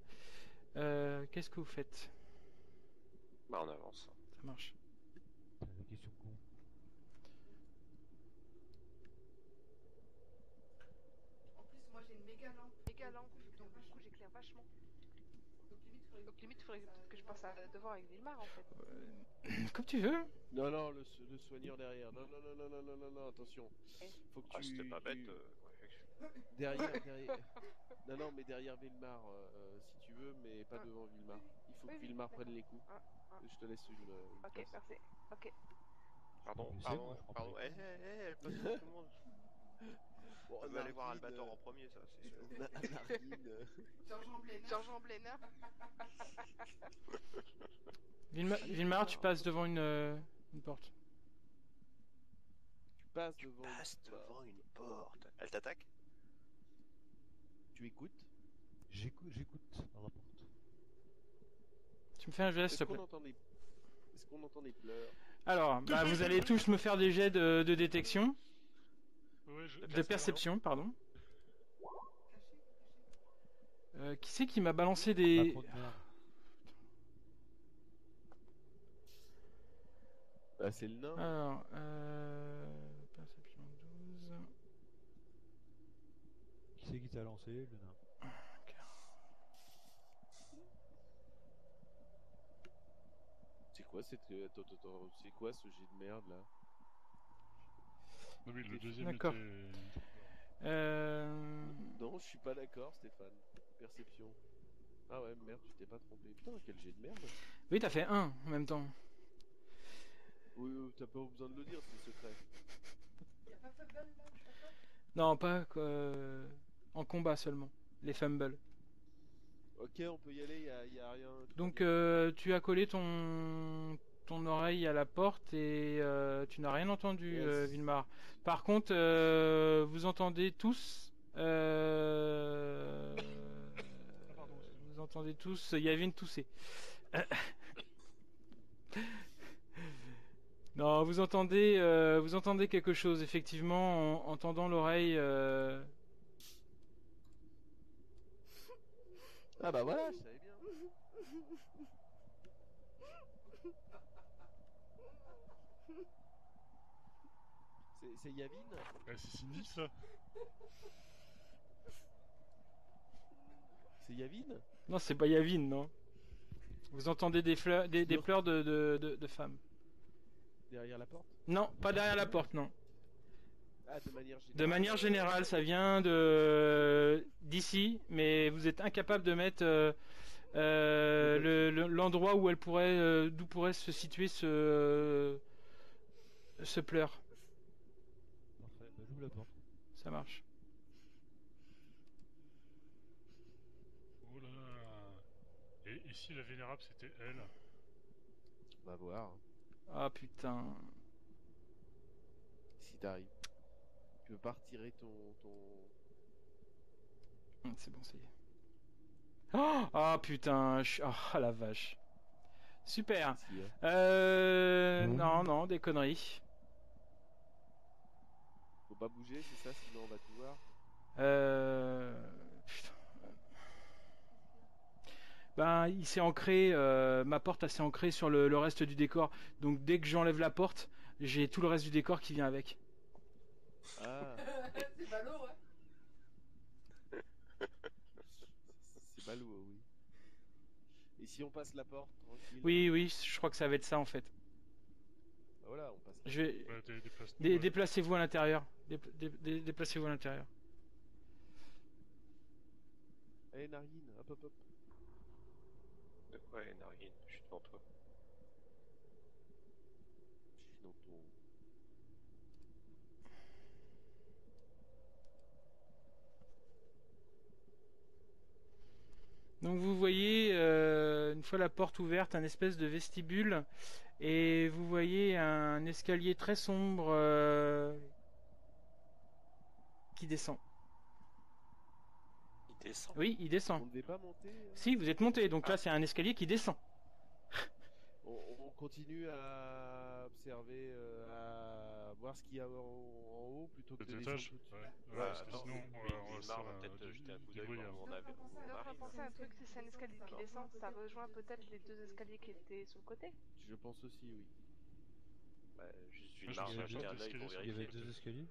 Qu'est-ce que vous faites?
Bah on avance.
Ça marche.
C'est la question con.
En plus, moi j'ai une méga lampe, donc du coup j'éclaire vachement. Donc limite, il faudrait peut-être que je passe devant avec Vilmar en fait.
Comme tu veux.
Non, non, le soigneur derrière. Non, non, non, non, non, non, non, non, attention. Faut que
Ah, c'était pas bête.
Derrière. Non, non, mais derrière Vilmar, si tu veux, mais pas devant Vilmar. Il faut
Oui,
que
oui,
Vilmar
d'accord.
prenne les coups. Je te laisse une
Ok,
place.
merci. Ok.
Pardon,
Je sais, moi,
pardon,
je prends
pardon.
pas les
Elle passe devant tout le monde.
Bon,
On va aller voir
Narguine,
Albator en premier, ça, c'est sûr.
Narguine,
Jean-Jean Blénard.
Vilmar, tu passes devant une porte.
tu passes
Tu
devant
passes
une
devant
porte.
une porte. Elle t'attaque?
Tu écoutes.
J'écoute dans la porte.
Tu me fais un geste,
Est-ce
s'il te
qu'on
plaît.
entend des... Est-ce qu'on entend des pleurs?
Alors, bah, vous allez tous me faire des jets de détection,
Ouais,
de perception, pardon. Qui c'est qui m'a balancé
Pas
des...
trop de merde.
Bah, c'est le nain.
Alors, perception 12.
Qui c'est qui t'a lancé, le nain?
C'est quoi cette... Attends, c'est quoi ce jet de merde là?
Non, oui, le deuxième
D'accord.
était.
Non, je suis pas d'accord, Stéphane. Perception. Ah ouais, merde, tu t'es pas trompé. Putain, quel jet de merde.
Oui, t'as fait 1 en même temps.
Oui, t'as pas besoin de le dire, c'est secret.
Non, pas en combat seulement. Les fumbles.
Ok, on peut y aller, y a rien. tout
Donc
va bien.
tu as collé ton oreille à la porte et tu n'as rien entendu,
Yes.
Vilmar. Par contre, vous entendez tous. Vous entendez tous. Yavin tousser. Non, vous entendez quelque chose effectivement en tendant l'oreille.
Ah bah voilà, je savais bien. C'est Yavin?
Bah, c'est Cindy ça.
C'est Yavin?
Non, c'est pas Yavin, non. Vous entendez des pleurs de femmes.
Derrière la porte?
Non, pas derrière la porte, non.
Ah, de manière générale.
De manière générale, ça vient d'ici, mais vous êtes incapable de mettre l'endroit où d'où pourrait se situer ce pleur.
Parfait, bah, j'ouvre la porte.
Ça marche.
Oh là. Et si la vénérable c'était elle?
On va voir.
Ah putain.
Si t'arrives. Tu peux pas retirer ton...
C'est bon, ça y est. Oh ah putain, ah la vache. Super.
Si, hein.
Non, des conneries.
Faut pas bouger, c'est ça, sinon on va tout voir.
Putain. Ben, il s'est ancré, ma porte s'est ancrée sur le reste du décor. Donc dès que j'enlève la porte, j'ai tout le reste du décor qui vient avec.
Ah,
C'est ballot, ouais.
c'est ballot, oui. Et si on passe la porte, tranquille?
Oui, je crois que ça va être ça en fait.
Bah voilà, on passe la
Je vais...
Bah, déplace-nous,
Déplacez-vous à l'intérieur. Déplacez-vous à l'intérieur.
Allez, Nargin, hop hop hop.
Ouais, Nargin, je suis devant toi.
Je suis dans ton...
Donc vous voyez, une fois la porte ouverte, un espèce de vestibule, et vous voyez un escalier très sombre qui descend.
Il descend.
Oui, il descend.
On ne devait pas monter
Si, vous êtes monté, donc là c'est un escalier qui descend.
on continue à observer, à voir ce qu'il y a en haut plutôt que
Cet
de descendre
étage.
tout de suite.
Ouais.
Bah,
Parce que
attends,
sinon on va se
Vilmar
faire
va peut-être jeter un coup
du
d'œil
bruit,
voir
hein.
où on
Sinon, faut
arrive.
penser à un truc, si c'est un escalier qui descend, ça rejoint peut-être les deux escaliers qui étaient sur le côté.
Je pense aussi, oui.
Bah, juste
Moi,
Vilmar
je
va
me
jeter
souviens
un
pas
œil pour
d'escalier,
Il y avait
vérifier.
deux escaliers?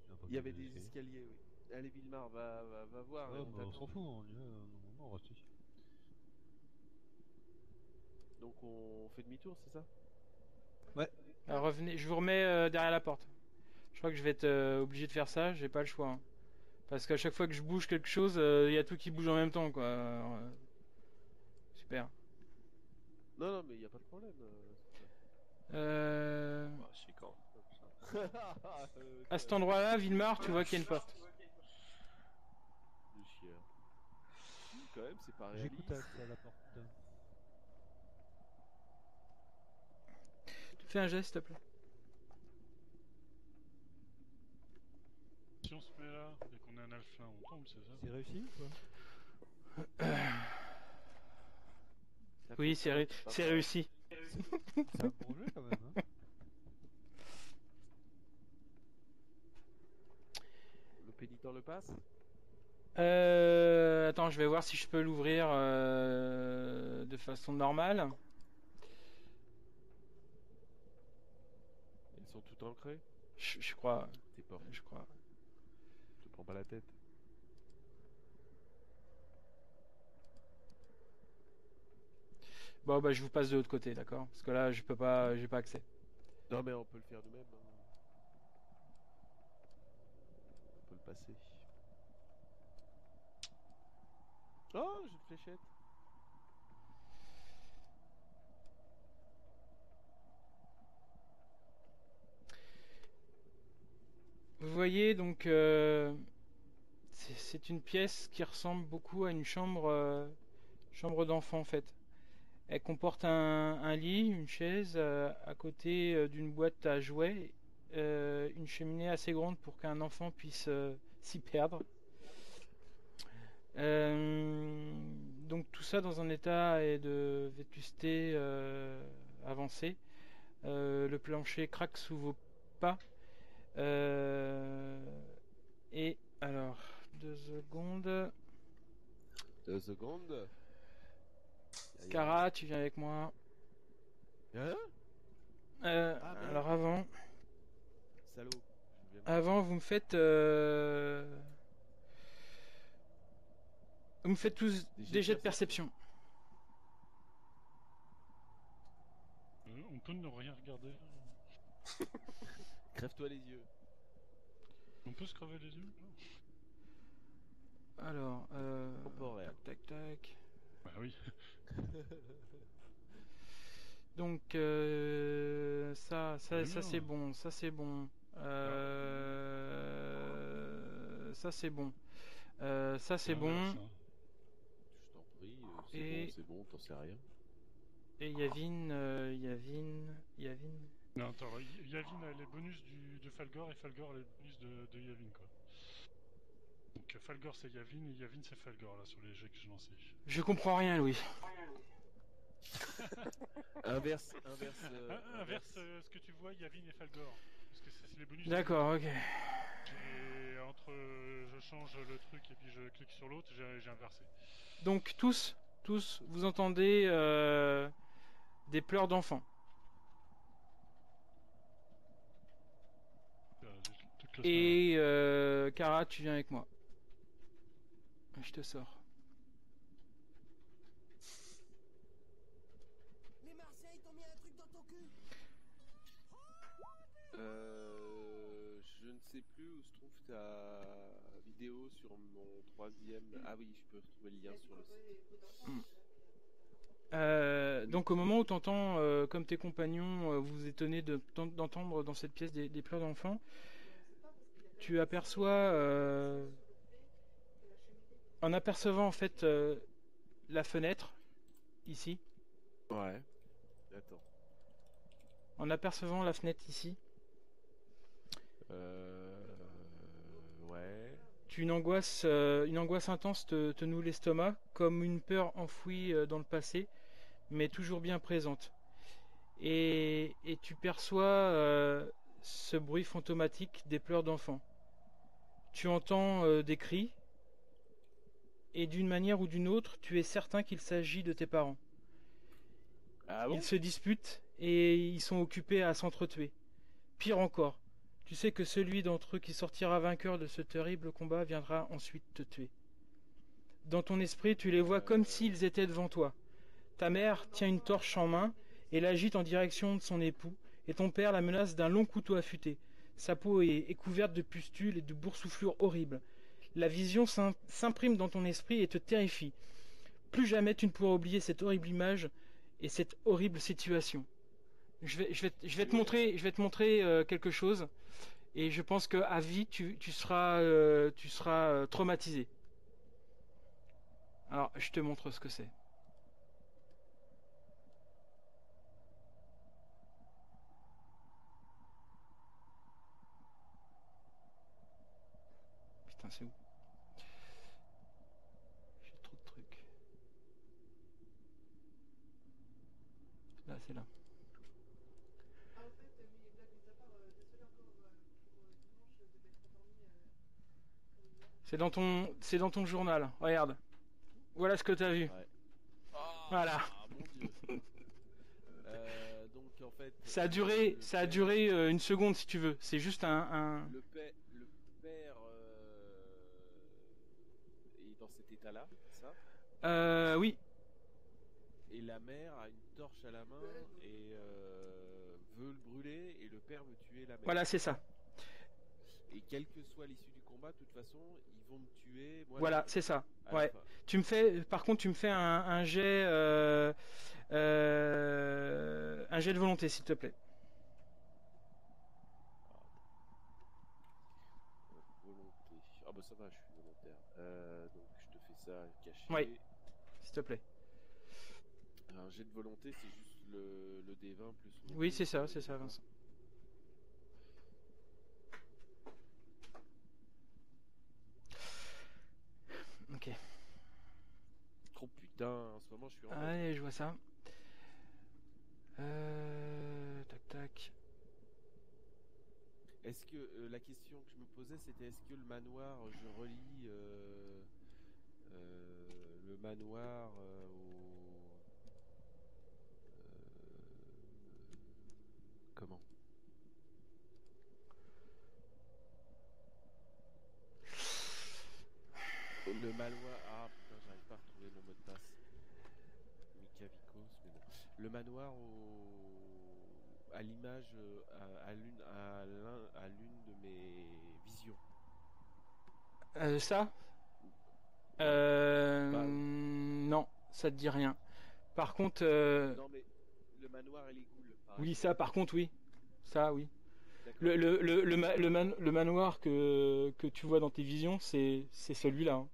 Non, pas
Il y avait
deux
des escaliers, oui. Allez, Vilmar, va voir.
Ouais,
et
bah, on
t'attend.
s'en fout, on y va, on reste ici.
Donc on fait demi-tour, c'est ça?
Alors, revenez, je vous remets derrière la porte. Je crois que je vais être obligé de faire ça, j'ai pas le choix. Hein. Parce qu'à chaque fois que je bouge quelque chose, il y a tout qui bouge en même temps, quoi. Alors, super.
Non, mais il n'y a pas de problème.
Bah, c'est quand
À cet endroit-là, Vilmar, tu vois qu'il y a une porte.
Le chieur. Quand même, c'est pas réaliste.
J'écoute à la porte.
Fais un geste, s'il te plaît.
Si on se met là et qu'on est un alphelin, on tombe, c'est ça?
C'est réussi ou pas?
Oui, c'est réussi.
C'est un bon jeu quand même, hein.
Le pénitent le passe?
Attends, je vais voir si je peux l'ouvrir de façon normale.
Ils sont tout ancrés?
Je crois.
Tes portes.
Je crois.
Je te prends pas la tête.
Bon, bah, je vous passe de l'autre côté, d'accord? Parce que là, je peux pas, j'ai pas accès.
Non, mais on peut le faire nous-mêmes. Hein. On peut le passer. Oh, j'ai une fléchette.
Vous voyez, donc, c'est une pièce qui ressemble beaucoup à une chambre d'enfant, en fait. Elle comporte un lit, une chaise, à côté d'une boîte à jouets, une cheminée assez grande pour qu'un enfant puisse s'y perdre. Donc tout ça dans un état de vétusté avancé. Le plancher craque sous vos pas. Et alors, 2 secondes.
2 secondes.
Cara, tu viens avec moi.
Hein?
Alors avant,
Salaud. Je viens de-
avant vous me faites tous des jets de perception.
On peut ne rien regarder.
Crève-toi les yeux.
On peut se crever les yeux.
Alors,
Temporaire.
tac, tac, tac.
Bah oui.
Donc ça
bien.
c'est bon, ça c'est bon. Ça c'est bon. Ça c'est bon.
L'inverse, hein.
Je t'en prie,
Et-
c'est bon, t'en sais rien.
Et Yavin.
Non, attends, Yavin a les bonus de Falgor et Falgor a les bonus de Yavin, quoi. Donc Falgor c'est Yavin et Yavin c'est Falgor, là, sur les jets que j'ai lancés.
Je comprends rien, Louis.
Inverse.
Inverse ce que tu vois, Yavin et Falgor. Parce que c'est les bonus.
D'accord, ok.
Et entre je change le truc et puis je clique sur l'autre, j'ai inversé.
Donc tous, vous entendez des pleurs d'enfants.
J'ai toute la
Et Kara, tu viens avec moi. Je te sors.
Les Marseillais t'ont mis un truc dans ton cul.
Je ne sais plus où se trouve ta vidéo sur mon troisième. Ah oui, je peux retrouver le lien sur le site.
Donc au moment où tu entends, comme tes compagnons, vous étonnez d'entendre dans cette pièce des pleurs d'enfants, tu aperçois, en apercevant en fait la fenêtre, ici,
Ouais. Attends.
en apercevant la fenêtre ici,
Ouais.
une angoisse intense te noue l'estomac, comme une peur enfouie dans le passé, mais toujours bien présente. Et tu perçois ce bruit fantomatique des pleurs d'enfants. Tu entends des cris, et d'une manière ou d'une autre, tu es certain qu'il s'agit de tes parents.
Ah bon?
Ils se disputent et ils sont occupés à s'entretuer. Pire encore, tu sais que celui d'entre eux qui sortira vainqueur de ce terrible combat viendra ensuite te tuer. Dans ton esprit, tu les vois comme s'ils étaient devant toi. Ta mère tient une torche en main et l'agite en direction de son époux, et ton père la menace d'un long couteau affûté. Sa peau est couverte de pustules et de boursouflures horribles. La vision s'imprime dans ton esprit et te terrifie. Plus jamais tu ne pourras oublier cette horrible image et cette horrible situation. Je vais te montrer quelque chose, et je pense qu'à vie tu seras traumatisé. Alors je te montre ce que c'est. Putain, c'est où? J'ai trop de trucs. Là, c'est là. C'est dans ton journal. Regarde. Voilà ce que t'as vu.
Ouais.
Voilà.
Mon Dieu. Donc en fait.
Ça a duré une seconde si tu veux. C'est juste un...
Le père est dans cet état-là, c'est ça?
Oui.
Et la mère a une torche à la main et veut le brûler, et le père veut tuer la mère.
Voilà, c'est ça.
Et quelle que soit l'issue du combat, de toute façon, ils vont me tuer. Moi,
Voilà, c'est ça.
à la
Ouais.
fin.
Par contre, tu me fais un jet de volonté, s'il te plaît.
Volonté. Ah bah ça va, je suis volontaire. Donc je te fais ça caché.
Oui. S'il te plaît.
Un jet de volonté, c'est juste le D20 plus.
Oui, c'est ça, Vincent. Ok.
Oh putain, en ce moment je suis en.
Allez, je vois ça. Tac, tac.
Est-ce que la question que je me posais, c'était est-ce que le manoir, je relis le manoir Le manoir. Ah putain, j'arrive pas à retrouver mon mot de passe. Mikavikos, mais bon. Le manoir à l'image à l'une de mes visions.
Ça
Bah,
Non, ça te dit rien. Par contre,
Non mais le manoir et les ghouls. Par
oui,
exemple.
ça, par contre, oui. Ça, oui.
D'accord.
Le manoir que tu vois dans tes visions, c'est celui-là, hein.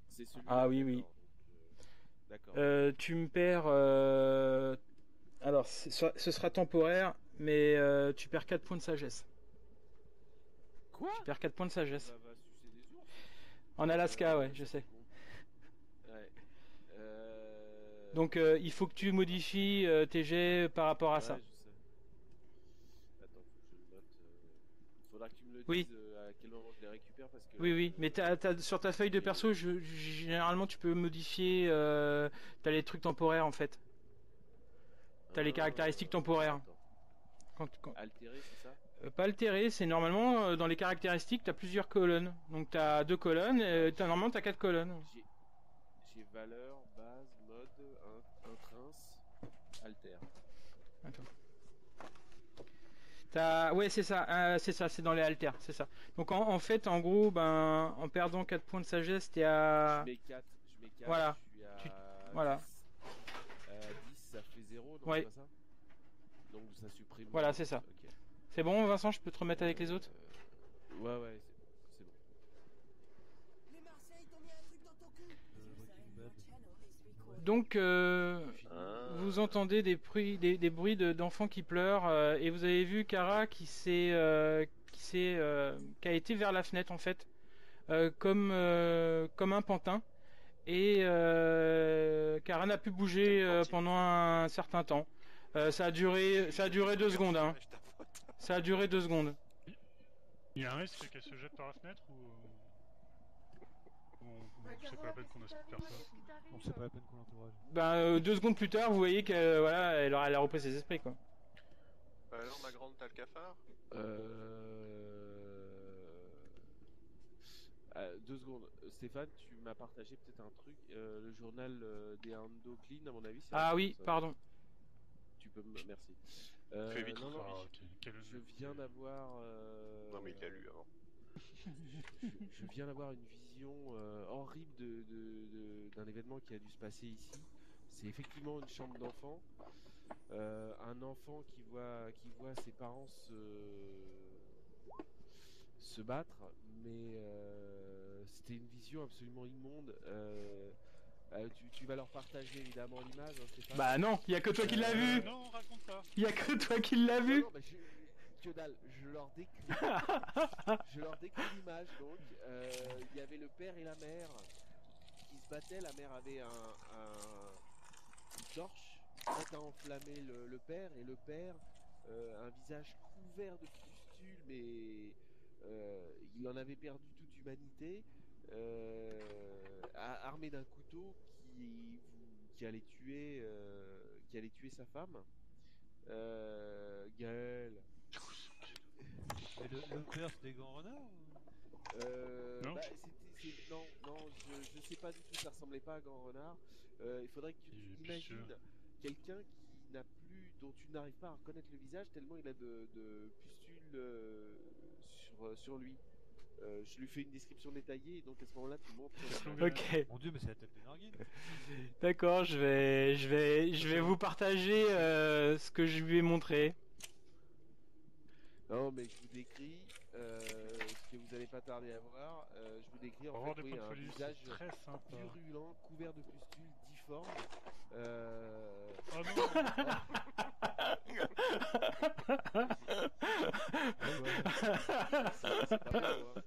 C'est celui-là.
Ah oui,
d'accord.
oui.
Donc, d'accord.
Tu me perds. Alors, ce sera temporaire, mais tu perds 4 points de sagesse.
Quoi?
Tu perds 4 points de sagesse.
Va sucer des ours.
En Alaska, ouais, je sais.
Ouais.
Donc, il faut que tu modifies tes jets par rapport à
Ouais,
ça.
je sais. Attends, faut que je le note. Faudra que tu me le
Oui.
dises à quel moment je les récupère parce que.
Oui, oui, mais sur ta feuille de perso, généralement, tu peux modifier. T'as les trucs temporaires en fait. T'as les caractéristiques temporaires.
Attends. Altéré, c'est ça?
Pas altéré, c'est normalement dans les caractéristiques, t'as plusieurs colonnes. Donc t'as 2 colonnes, normalement t'as 4 colonnes.
J'ai valeur, base, mode, intrins, alter.
Attends. Ouais, c'est ça, c'est dans les alters, c'est ça. Donc en fait, en gros, ben, en perdant 4 points de sagesse, t'es à.
Je mets 4,
Voilà.
je suis à
Voilà.
10. 10, ça fait 0, non,
Ouais.
c'est pas ça? Donc ça supprime.
Voilà, c'est ça.
Ok.
C'est bon, Vincent, je peux te remettre avec les autres?
Ouais, c'est bon.
Les Marseilles t'ont mis un truc dans ton cul.
Donc, vous
Ah.
entendez des bruits d'enfants qui pleurent, et vous avez vu Kara qui a été vers la fenêtre en fait, comme un pantin, et Kara n'a pu bouger pendant un certain temps. Ça a duré 2 secondes, hein. Ça a duré 2 secondes.
Il y a un risque qu'elle se jette par la fenêtre ou c'est pas la peine qu'on espère ça?
Bon, c'est pas la peine qu'on l'entourage.
Ben, 2 secondes plus tard, vous voyez qu'elle voilà, elle a repris ses esprits quoi.
Alors, ma grande, t'as le cafard?
2 secondes. Stéphane, tu m'as partagé peut-être un truc. Le journal des Ando Clean, à mon avis, c'est.
Ah oui, pardon.
Tu peux me. Merci.
Fais vite.
Non,
Ah, ok.
je viens d'avoir.
Non, mais il l'a lu avant.
Je viens d'avoir une vision horrible d'un événement qui a dû se passer ici. C'est effectivement une chambre d'enfant. Un enfant qui voit ses parents se battre, mais c'était une vision absolument immonde. Tu vas leur partager évidemment l'image, hein, Stéphane.
Bah non, il y a que toi qui l'as vu.
Non, raconte pas.
Il y a que toi qui l'as vu.
Non, que dalle, je leur décris l'image. Donc, il y avait le père et la mère qui se battaient. La mère avait une torche prête à enflammer le père, et le père, un visage couvert de pustules, mais il en avait perdu toute humanité, armé d'un couteau qui allait tuer sa femme. Gaël.
Et le père, c'était Grand Renard ou...
Non.
Non, je sais pas du tout, ça ressemblait pas à Grand Renard. Il faudrait que tu
Il est
imagines
sûr.
quelqu'un dont tu n'arrives pas à reconnaître le visage tellement il a de pustules sur lui. Je lui fais une description détaillée, et donc à ce moment-là tu montres.
Ok.
Mon dieu, mais c'est la tête de Narguine.
D'accord, je vais vous partager ce que je lui ai montré.
Non, mais je vous décris ce que vous n'allez pas tarder à voir. Je vous décris
Pour
en
avoir
fait
des points de
un
folie,
visage
c'est très sympa.
purulent, couvert de pustules, difforme.
Oh non.
C'est pas beau, hein.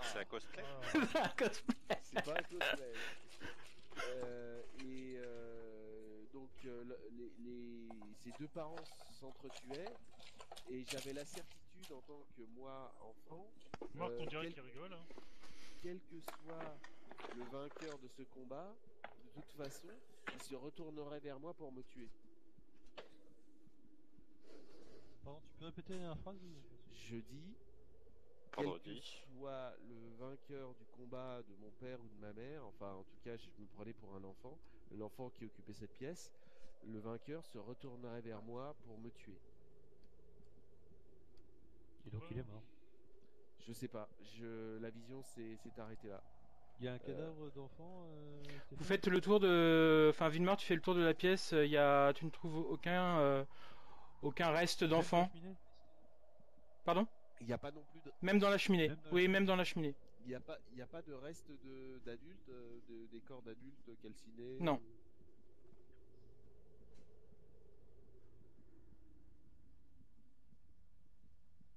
C'est un cosplay.
C'est pas un cosplay. Donc ces deux parents s'entretuaient, et j'avais la certitude en tant que moi enfant,
Marc, on dirait qu'il rigole. Hein.
quel que soit le vainqueur de ce combat, de toute façon, il se retournerait vers moi pour me tuer.
Pardon, tu peux répéter la dernière phrase?
Je dis, quel que
vendredi.
soit le vainqueur du combat de mon père ou de ma mère, enfin en tout cas je me prenais pour un enfant, l'enfant qui occupait cette pièce, le vainqueur se retournerait vers moi pour me tuer.
Et donc il est mort.
Je sais pas, la vision s'est arrêtée là.
Il y a un cadavre d'enfant.
Vous faites le tour de... Enfin, Villemar, tu fais le tour de la pièce, tu ne trouves aucun reste d'enfant. Pardon?
Il n'y a pas non plus de...
Même dans la cheminée.
Même dans la
Oui,
cheminée.
même dans la cheminée.
Il n'y a pas de reste d'adultes, des corps d'adultes calcinés.
Non.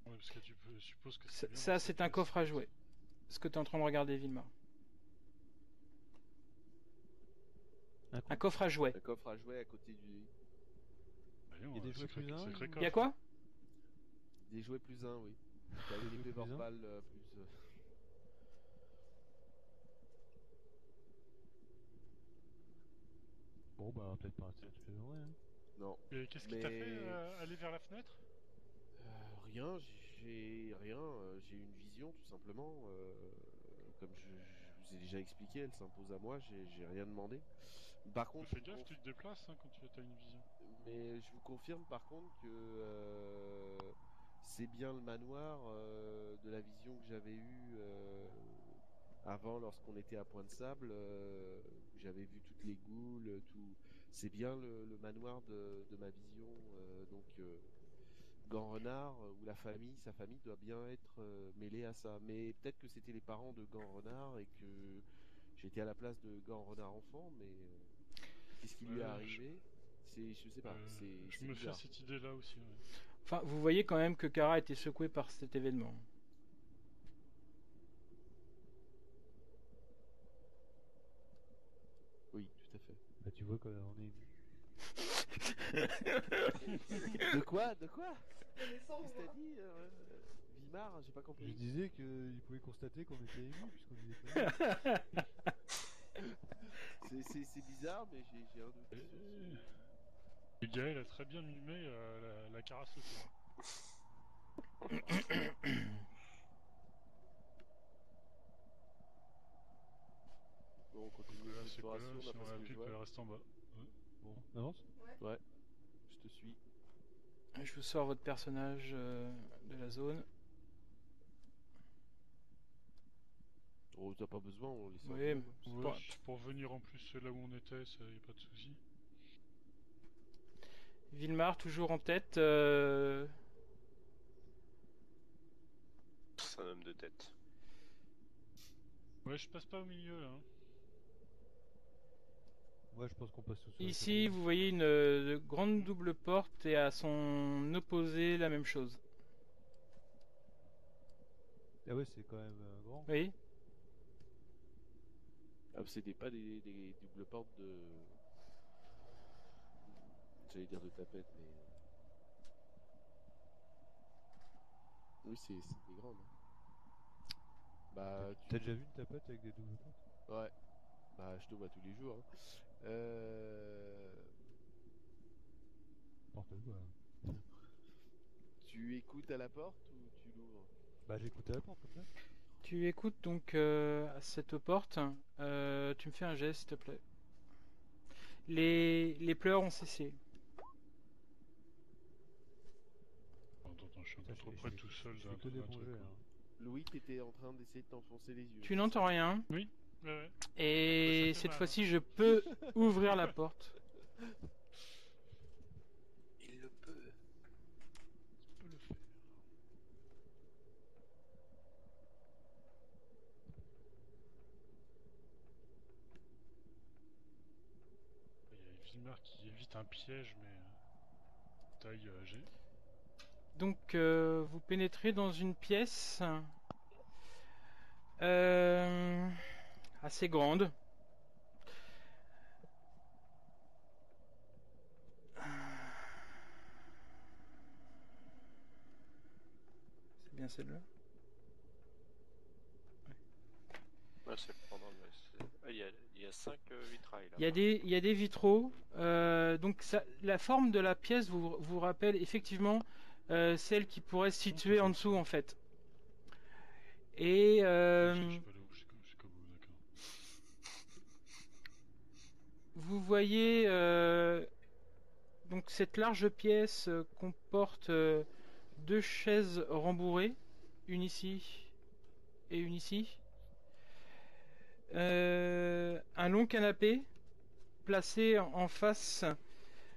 Ouais, parce que tu peux, suppose que
Ça,
bien
ça,
dans
c'est
cette
un
pièce.
coffre à jouer. Ce que tu es en train de regarder, Villemar. Un coffre à jouer.
Un coffre à jouer à côté du lit.
Bah non,
Il y a des jouets
sacré-
plus un,
sacré
ou-
coffre.
Il y a quoi?
Des jouets plus un, oui. T'avais
Des
l'épée
jouets plus un.
Vorpal plus.
Bon, bah, peut-être pas rester toute la journée. Hein.
Non.
Et qu'est-ce qui
Mais-
t'a fait aller vers la fenêtre?
Rien, j'ai rien. J'ai eu une vision tout simplement. Comme je vous ai déjà expliqué, elle s'impose à moi. J'ai rien demandé. Par contre,
Fais gaffe, tu te déplaces hein, quand tu as une vision.
mais je vous confirme par contre que c'est bien le manoir de la vision que j'avais eue avant lorsqu'on était à Point de Sable. Où j'avais vu toutes les goules, tout. C'est bien le manoir de ma vision. Gant Renard, où sa famille doit bien être mêlée à ça. Mais peut-être que c'était les parents de Gant Renard et que j'étais à la place de Gant Renard enfant, mais qu'est-ce qui lui est arrivé? Je sais pas.
Je
c'est
me fais
bizarre.
cette idée-là aussi. Ouais.
Enfin, vous voyez quand même que Kara a été secouée par cet événement.
Oui, tout à fait.
Bah, tu vois qu'on est.
De quoi? De quoi? Qu'est-ce que t'as dit, Villemar? J'ai pas
Je
compris.
disais qu'il pouvait constater qu'on était émus puisqu'on était pas là.
C'est bizarre, mais j'ai un doute.
Et Gaël a très bien mimé la carasse au corps.
Bon, on continue
Là, c'est quoi là?
l'exploration
Si
d'après
on
ce
a
que
plus
je
qu'elle
vois.
reste en bas.
Bon, on avance.
Ouais, je te suis.
Je vous sors votre personnage de la zone.
Oh, t'as pas besoin, on les sort.
Oui,
nous,
c'est
Ouais,
pas-
pour venir en plus là où on était, ça y a pas de souci.
Villemar, toujours en tête.
C'est un homme de tête.
Ouais, je passe pas au milieu là. Hein.
Moi, je pense qu'on passe tout seul.
Ici, vous voyez une grande double porte et à son opposé, la même chose.
Ah ouais, c'est quand même grand.
Vous voyez?
Ah, c'était pas des doubles portes de. J'allais dire de tapette, mais. Oui, c'est des grandes. Hein. Bah,
T'as déjà vu une tapette avec des doubles portes?
Ouais. Bah, je te vois tous les jours. Hein.
Porte quoi.
Tu écoutes à la porte ou tu l'ouvres?
Bah, j'écoute à la porte, peut-être.
Tu écoutes donc à cette porte. Tu me fais un geste, s'il te plaît. Les pleurs ont cessé.
Attends, je suis un peu
Ça,
trop
je
près
fais-
tout seul
je
d'un
fais que
d'un
d'éponger,
truc.
hein.
Louis, t'étais en train d'essayer de t'enfoncer les yeux.
Tu n'entends rien.
Oui, ouais.
Et
Ça fait
cette
mal,
fois-ci, je peux ouvrir la porte.
Il le peut.
Tu peux le faire. Il y a Villemar qui évite un piège, mais taille G.
Donc, vous pénétrez dans une pièce assez grande. C'est bien celle-là.
Ouais, c'est pendant le. Ah, il y a 5 vitrails là.
Il y a des vitraux. Donc, la forme de la pièce vous rappelle effectivement celle qui pourrait se situer en dessous, en fait. Et
Je suis pas allé jusqu'au bout, d'accord.
vous voyez donc cette large pièce comporte deux chaises rembourrées, une ici et une ici. Un long canapé placé en face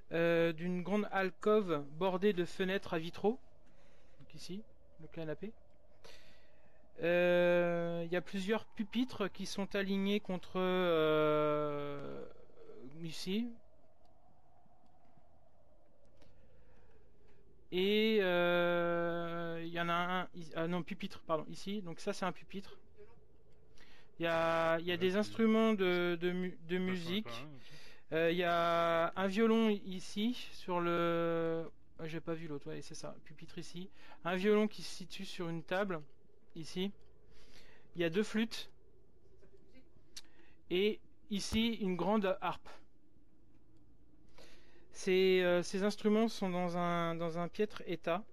d'une grande alcôve bordée de fenêtres à vitraux. Donc ici, le canapé. Il y a plusieurs pupitres qui sont alignés contre ici. Et il y en a un... Ah non, pupitre, pardon, ici. Donc ça, c'est un pupitre. Il y a des instruments de musique. Il y a un violon ici, sur le... Ah, j'ai pas vu l'autre, ouais, c'est ça, pupitre ici. Un violon qui se situe sur une table, ici. Il y a deux flûtes. Et ici, une grande harpe. Ces instruments sont dans un piètre état.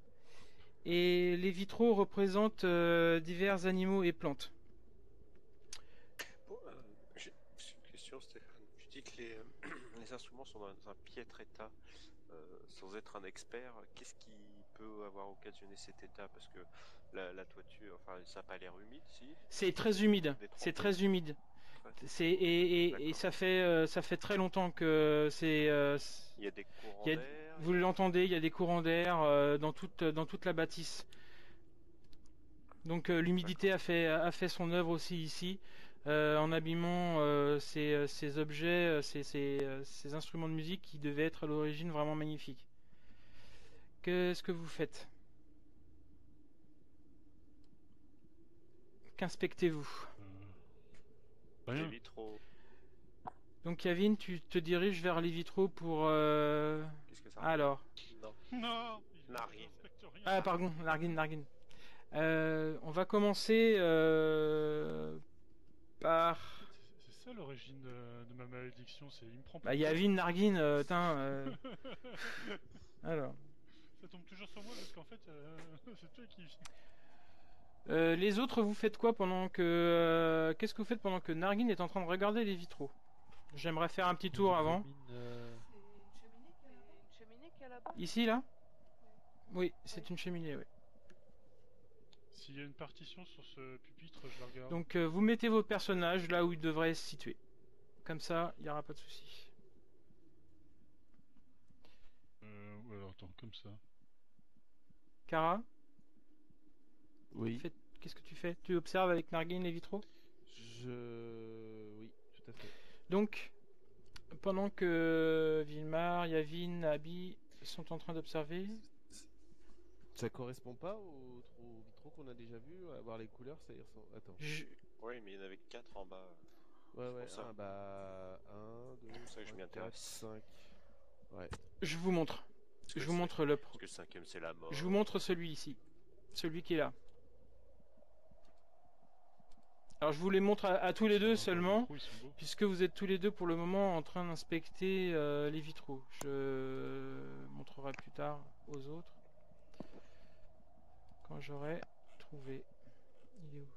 Et les vitraux représentent divers animaux et plantes.
Bon, j'ai une question, Stéphane. Tu dis que les instruments sont dans un piètre état. Sans être un expert, qu'est-ce qui peut avoir occasionné cet état? Parce que la toiture, enfin, ça n'a pas l'air humide, si?
C'est très humide.
Détrempé.
C'est très humide.
Ouais.
Et ça fait très longtemps que c'est.
Il y a des courants
il y a-
d'air.
vous l'entendez, il y a des courants d'air dans toute la bâtisse. Donc l'humidité a fait son œuvre aussi ici, en abîmant ces objets, ces instruments de musique qui devaient être à l'origine vraiment magnifiques. Qu'est-ce que vous faites? Qu'inspectez-vous?
Les
Rien.
vitraux.
Donc Yavin, tu te diriges vers les vitraux pour...
Qu'est-ce que ça?
Alors.
Non.
Non,
Narine.
respecte rien.
Ah pardon, Nargin. On va commencer par...
C'est ça l'origine de ma malédiction, c'est il me prend
Bah
pour
Yavin, Nargin, Alors.
Ça tombe toujours sur moi parce qu'en fait, c'est toi qui...
Les autres, vous faites quoi pendant que... Qu'est-ce que vous faites pendant que Nargin est en train de regarder les vitraux? J'aimerais faire un petit tour avant.
C'est une cheminée qu'il y a là-bas.
Ici, là? Oui, c'est une cheminée, oui.
S'il y a une partition sur ce pupitre, je la regarde.
Donc vous mettez vos personnages là où ils devraient se situer. Comme ça, il n'y aura pas de souci.
Ouais, alors attends, comme ça.
Kara,
Oui.
qu'est-ce que tu fais? Tu observes avec Nargin les vitraux?
Oui, tout à fait.
Donc, pendant que Vilmar, Yavin, Abby sont en train d'observer...
Ça correspond pas aux vitraux qu'on a déjà vus, à voir les couleurs, ça y ressemble. Attends.
Oui, mais il y en avait 4 en bas.
Ouais,
pour ça.
bah 1, 2,
C'est pour ça que je m'y
4,
intéresse.
5. Ouais.
Je vous montre.
Parce que
Je vous montre le...
Parce que le 5ème, c'est la mort.
Je vous montre celui ici. Celui qui est là. Alors je vous les montre à tous les deux seulement,
Ils sont beaux.
puisque vous êtes tous les deux pour le moment en train d'inspecter les vitraux. Je montrerai plus tard aux autres. Quand j'aurai trouvé. Il est où?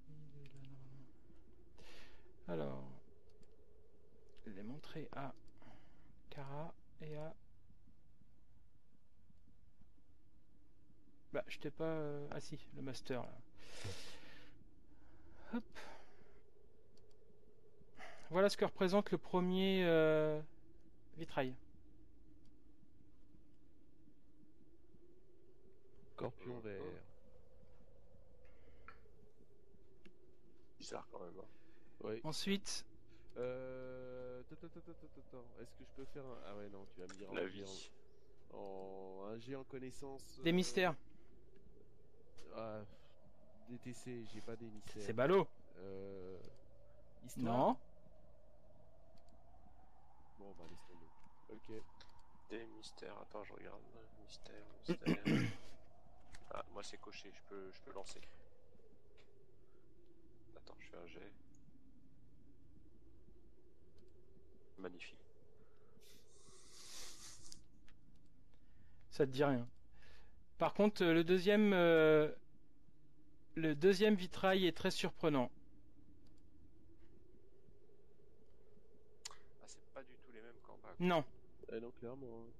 Il est là normalement. Alors, je l'ai montré à Kara et à... Bah, je t'ai pas... Ah si, le master là. Hop. Voilà ce que représente le premier vitrail.
Scorpion vert.
Bizarre quand même. Hein.
Oui.
Ensuite,
Attends. Est-ce que je peux faire un... Ah ouais, non, tu vas me dire
La
un
vie.
un jet en connaissance.
des mystères.
Ah, DTC, j'ai pas des mystères.
C'est ballot.
Histoire.
Non.
Bon, bah laisse tomber. Ok.
Des mystères. Attends, je regarde. Mystère. Ah, moi c'est coché, je peux lancer. Attends, je fais un jet. Magnifique.
Ça te dit rien. Par contre, le deuxième vitrail est très surprenant.
Ah, c'est pas du tout les mêmes qu'en bas.
Non,
Non, clairement. Hein.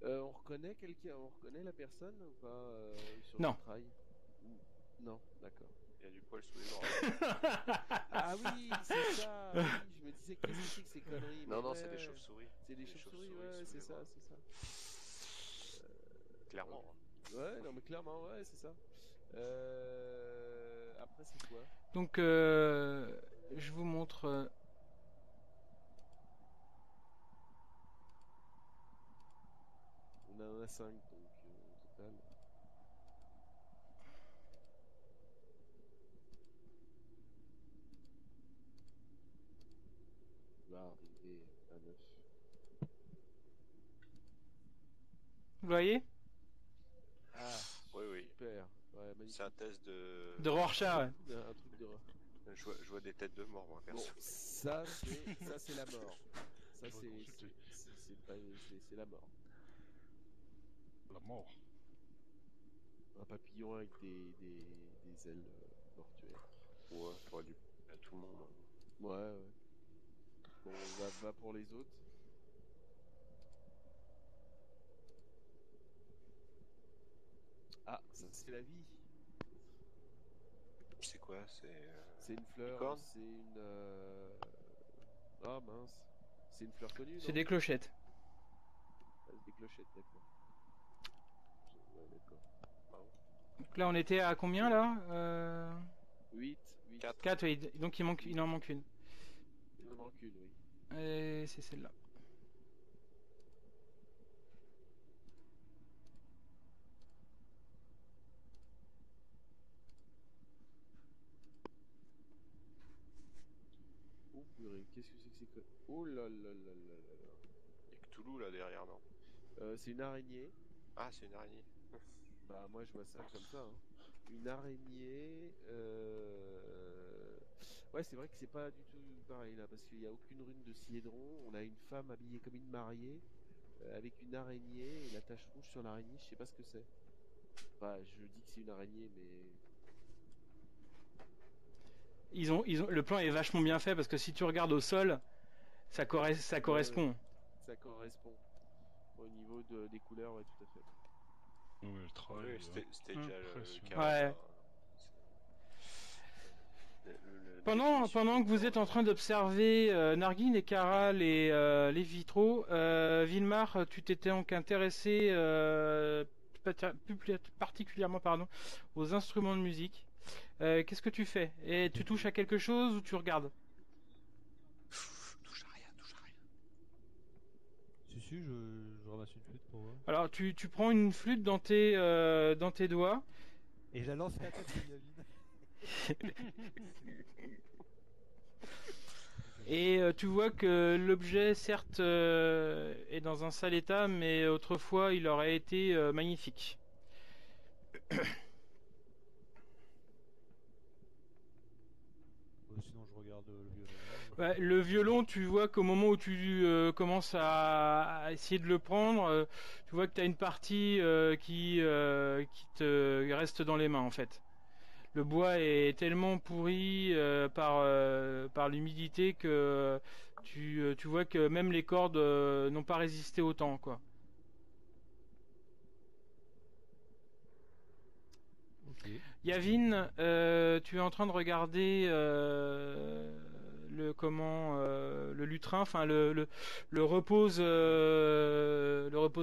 On reconnaît quelqu'un, on reconnaît la personne ou pas sur
Non.
le vitrail Non, d'accord.
Il y a du poil sous les bras.
Ah oui, c'est ça. Oui, je me disais qu'est-ce que c'est que ces conneries.
Non,
mais
non,
ouais,
c'est des
ouais.
chauves-souris.
C'est des chauves-souris, ouais,
sous
c'est
les
ça,
bras.
c'est ça.
Clairement. Hein.
Ouais, non mais clairement, ouais, c'est ça. Après c'est quoi?
donc je vous montre.
On en a 5 donc au total. On va arriver à 9.
Vous voyez?
Ah,
Oui, oui.
super. Ouais, magnifique.
C'est un test de.
De Rorschach, ouais.
Un truc de.
Je vois des têtes de mort, moi,
Bon,
perso.
ça c'est la mort. Ça
Je vais consulter.
c'est la mort.
La mort.
Un papillon avec des ailes mortuaires.
Ouais, t'aurais dû. À tout le monde.
Ouais, ouais. Bon, on va pour les autres. Ah, ça c'est la vie.
C'est quoi?
C'est une fleur.
licorne
C'est une. Ah mince. C'est une fleur connue.
C'est
non
des clochettes.
Ah, c'est des clochettes, d'accord. Ouais, d'accord.
Donc là, on était à combien là
8.
4.
4, oui. Donc il en manque une.
Il en manque une, oui.
Et c'est celle-là.
Oh purée, qu'est-ce que c'est que. Oh là là là là là là.
Il y a que Toulouse là derrière, non?
C'est une araignée.
Ah, c'est une araignée.
Bah moi je vois ça comme ça. Hein. Une araignée. Ouais, c'est vrai que c'est pas du tout pareil là, parce qu'il n'y a aucune rune de Siedron. On a une femme habillée comme une mariée, avec une araignée et la tache rouge sur l'araignée. Je sais pas ce que c'est. Enfin, je dis que c'est une araignée, mais
Le plan est vachement bien fait parce que si tu regardes au sol, ça correspond.
ça correspond. Au niveau des couleurs, ouais, tout à fait.
Oui, le travail.
Oui, c'était déjà le
impressionnant.
cas.
Ouais. Pendant que vous êtes en train d'observer Narguin et Kara, les vitraux, Vilmar, tu t'étais donc intéressé plus particulièrement aux instruments de musique. Qu'est-ce que tu fais? Et tu touches à quelque chose ou tu regardes?
Touche à rien, touche à rien.
Si, je ramasse une flûte pour voir.
Alors tu prends une flûte dans tes doigts.
Et je la lance à la tête de Yavin.
Et tu vois que l'objet, certes, est dans un sale état, mais autrefois, il aurait été magnifique.
Sinon, je regarde le violon.
Ouais, le violon, tu vois qu'au moment où tu commences à essayer de le prendre, tu vois que tu as une partie qui te reste dans les mains, en fait. Le bois est tellement pourri par l'humidité que tu vois que même les cordes n'ont pas résisté au temps, quoi.
Ok.
Yavin, tu es en train de regarder le lutrin, enfin le repose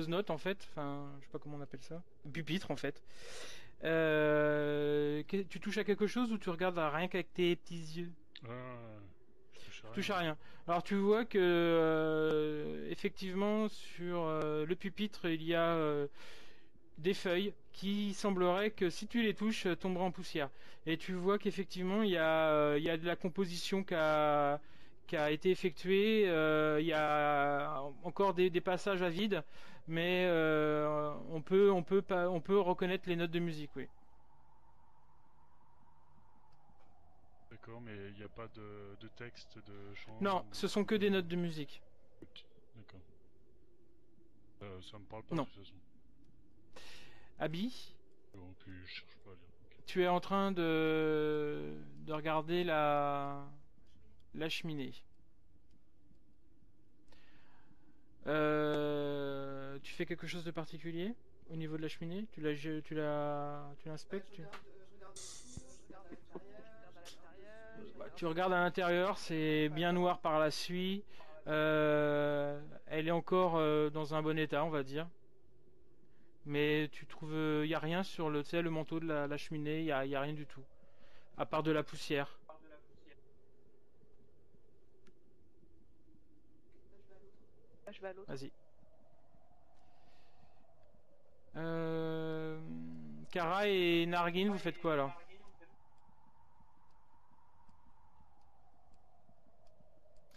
note en fait, enfin je sais pas comment on appelle ça, le pupitre en fait. Tu touches à quelque chose ou tu regardes rien qu'avec tes petits yeux?
Je
Touche à rien. Alors tu vois que effectivement sur le pupitre il y a des feuilles qui sembleraient que si tu les touches tomberaient en poussière. Et tu vois qu'effectivement il y a de la composition qui a été effectuée. Il y a encore des passages à vide, mais on peut reconnaître les notes de musique, oui.
D'accord, mais il n'y a pas de texte, de chant.
Non, ce sont que des notes de musique.
D'accord. Ça me parle pas
Non.
de toute façon.
Abby,
Donc je cherche pas à lire. Ok.
tu es en train de regarder la cheminée. Tu fais quelque chose de particulier au niveau de la cheminée? Tu l'inspectes? Bah, tu regardes à l'intérieur, c'est bien noir par la suie. Elle est encore dans un bon état, on va dire. Mais tu trouves, y a rien sur le, tu sais, le manteau de la cheminée, y a rien du tout. À part de la poussière.
Là, je vais à l'autre.
Vas-y. Kara et Nargin, vous faites quoi alors?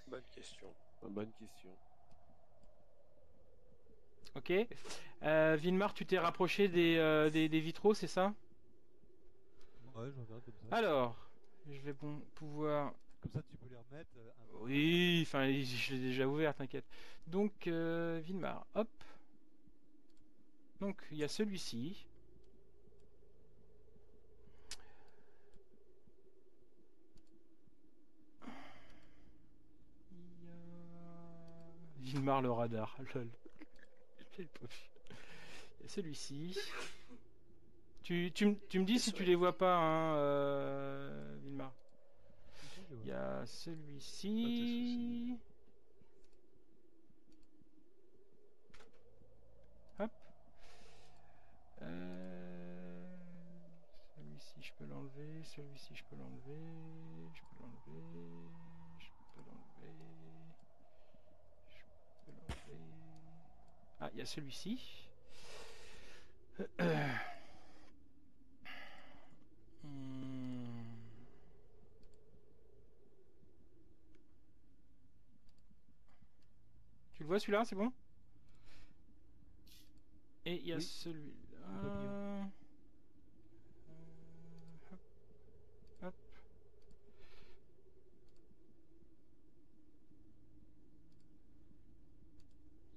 Bonne question.
Bonne question.
Ok. Vilmar, tu t'es rapproché des vitraux, c'est ça?
Ouais, je regarde comme ça.
Alors, je vais pouvoir...
Comme ça, tu peux les remettre. Un peu.
Oui, enfin, je l'ai déjà ouvert, t'inquiète. Donc, Vilmar, hop. Donc, il y a celui-ci. Il y a... Vilmar le radar, lol. Il y a celui-ci. Tu me dis si tu les vois pas, hein, Vilmar.
Si, je les vois.
Il y a
Pas
celui-ci. Hop. Celui-ci, je peux l'enlever. Celui-ci, je peux l'enlever. Je peux l'enlever. Je peux l'enlever. Je peux l'enlever. Ah, il y a celui-ci. Hmm. Tu le vois celui-là, c'est bon? Et il y a
Oui.
celui-là.
Papillon.
Hop, hop.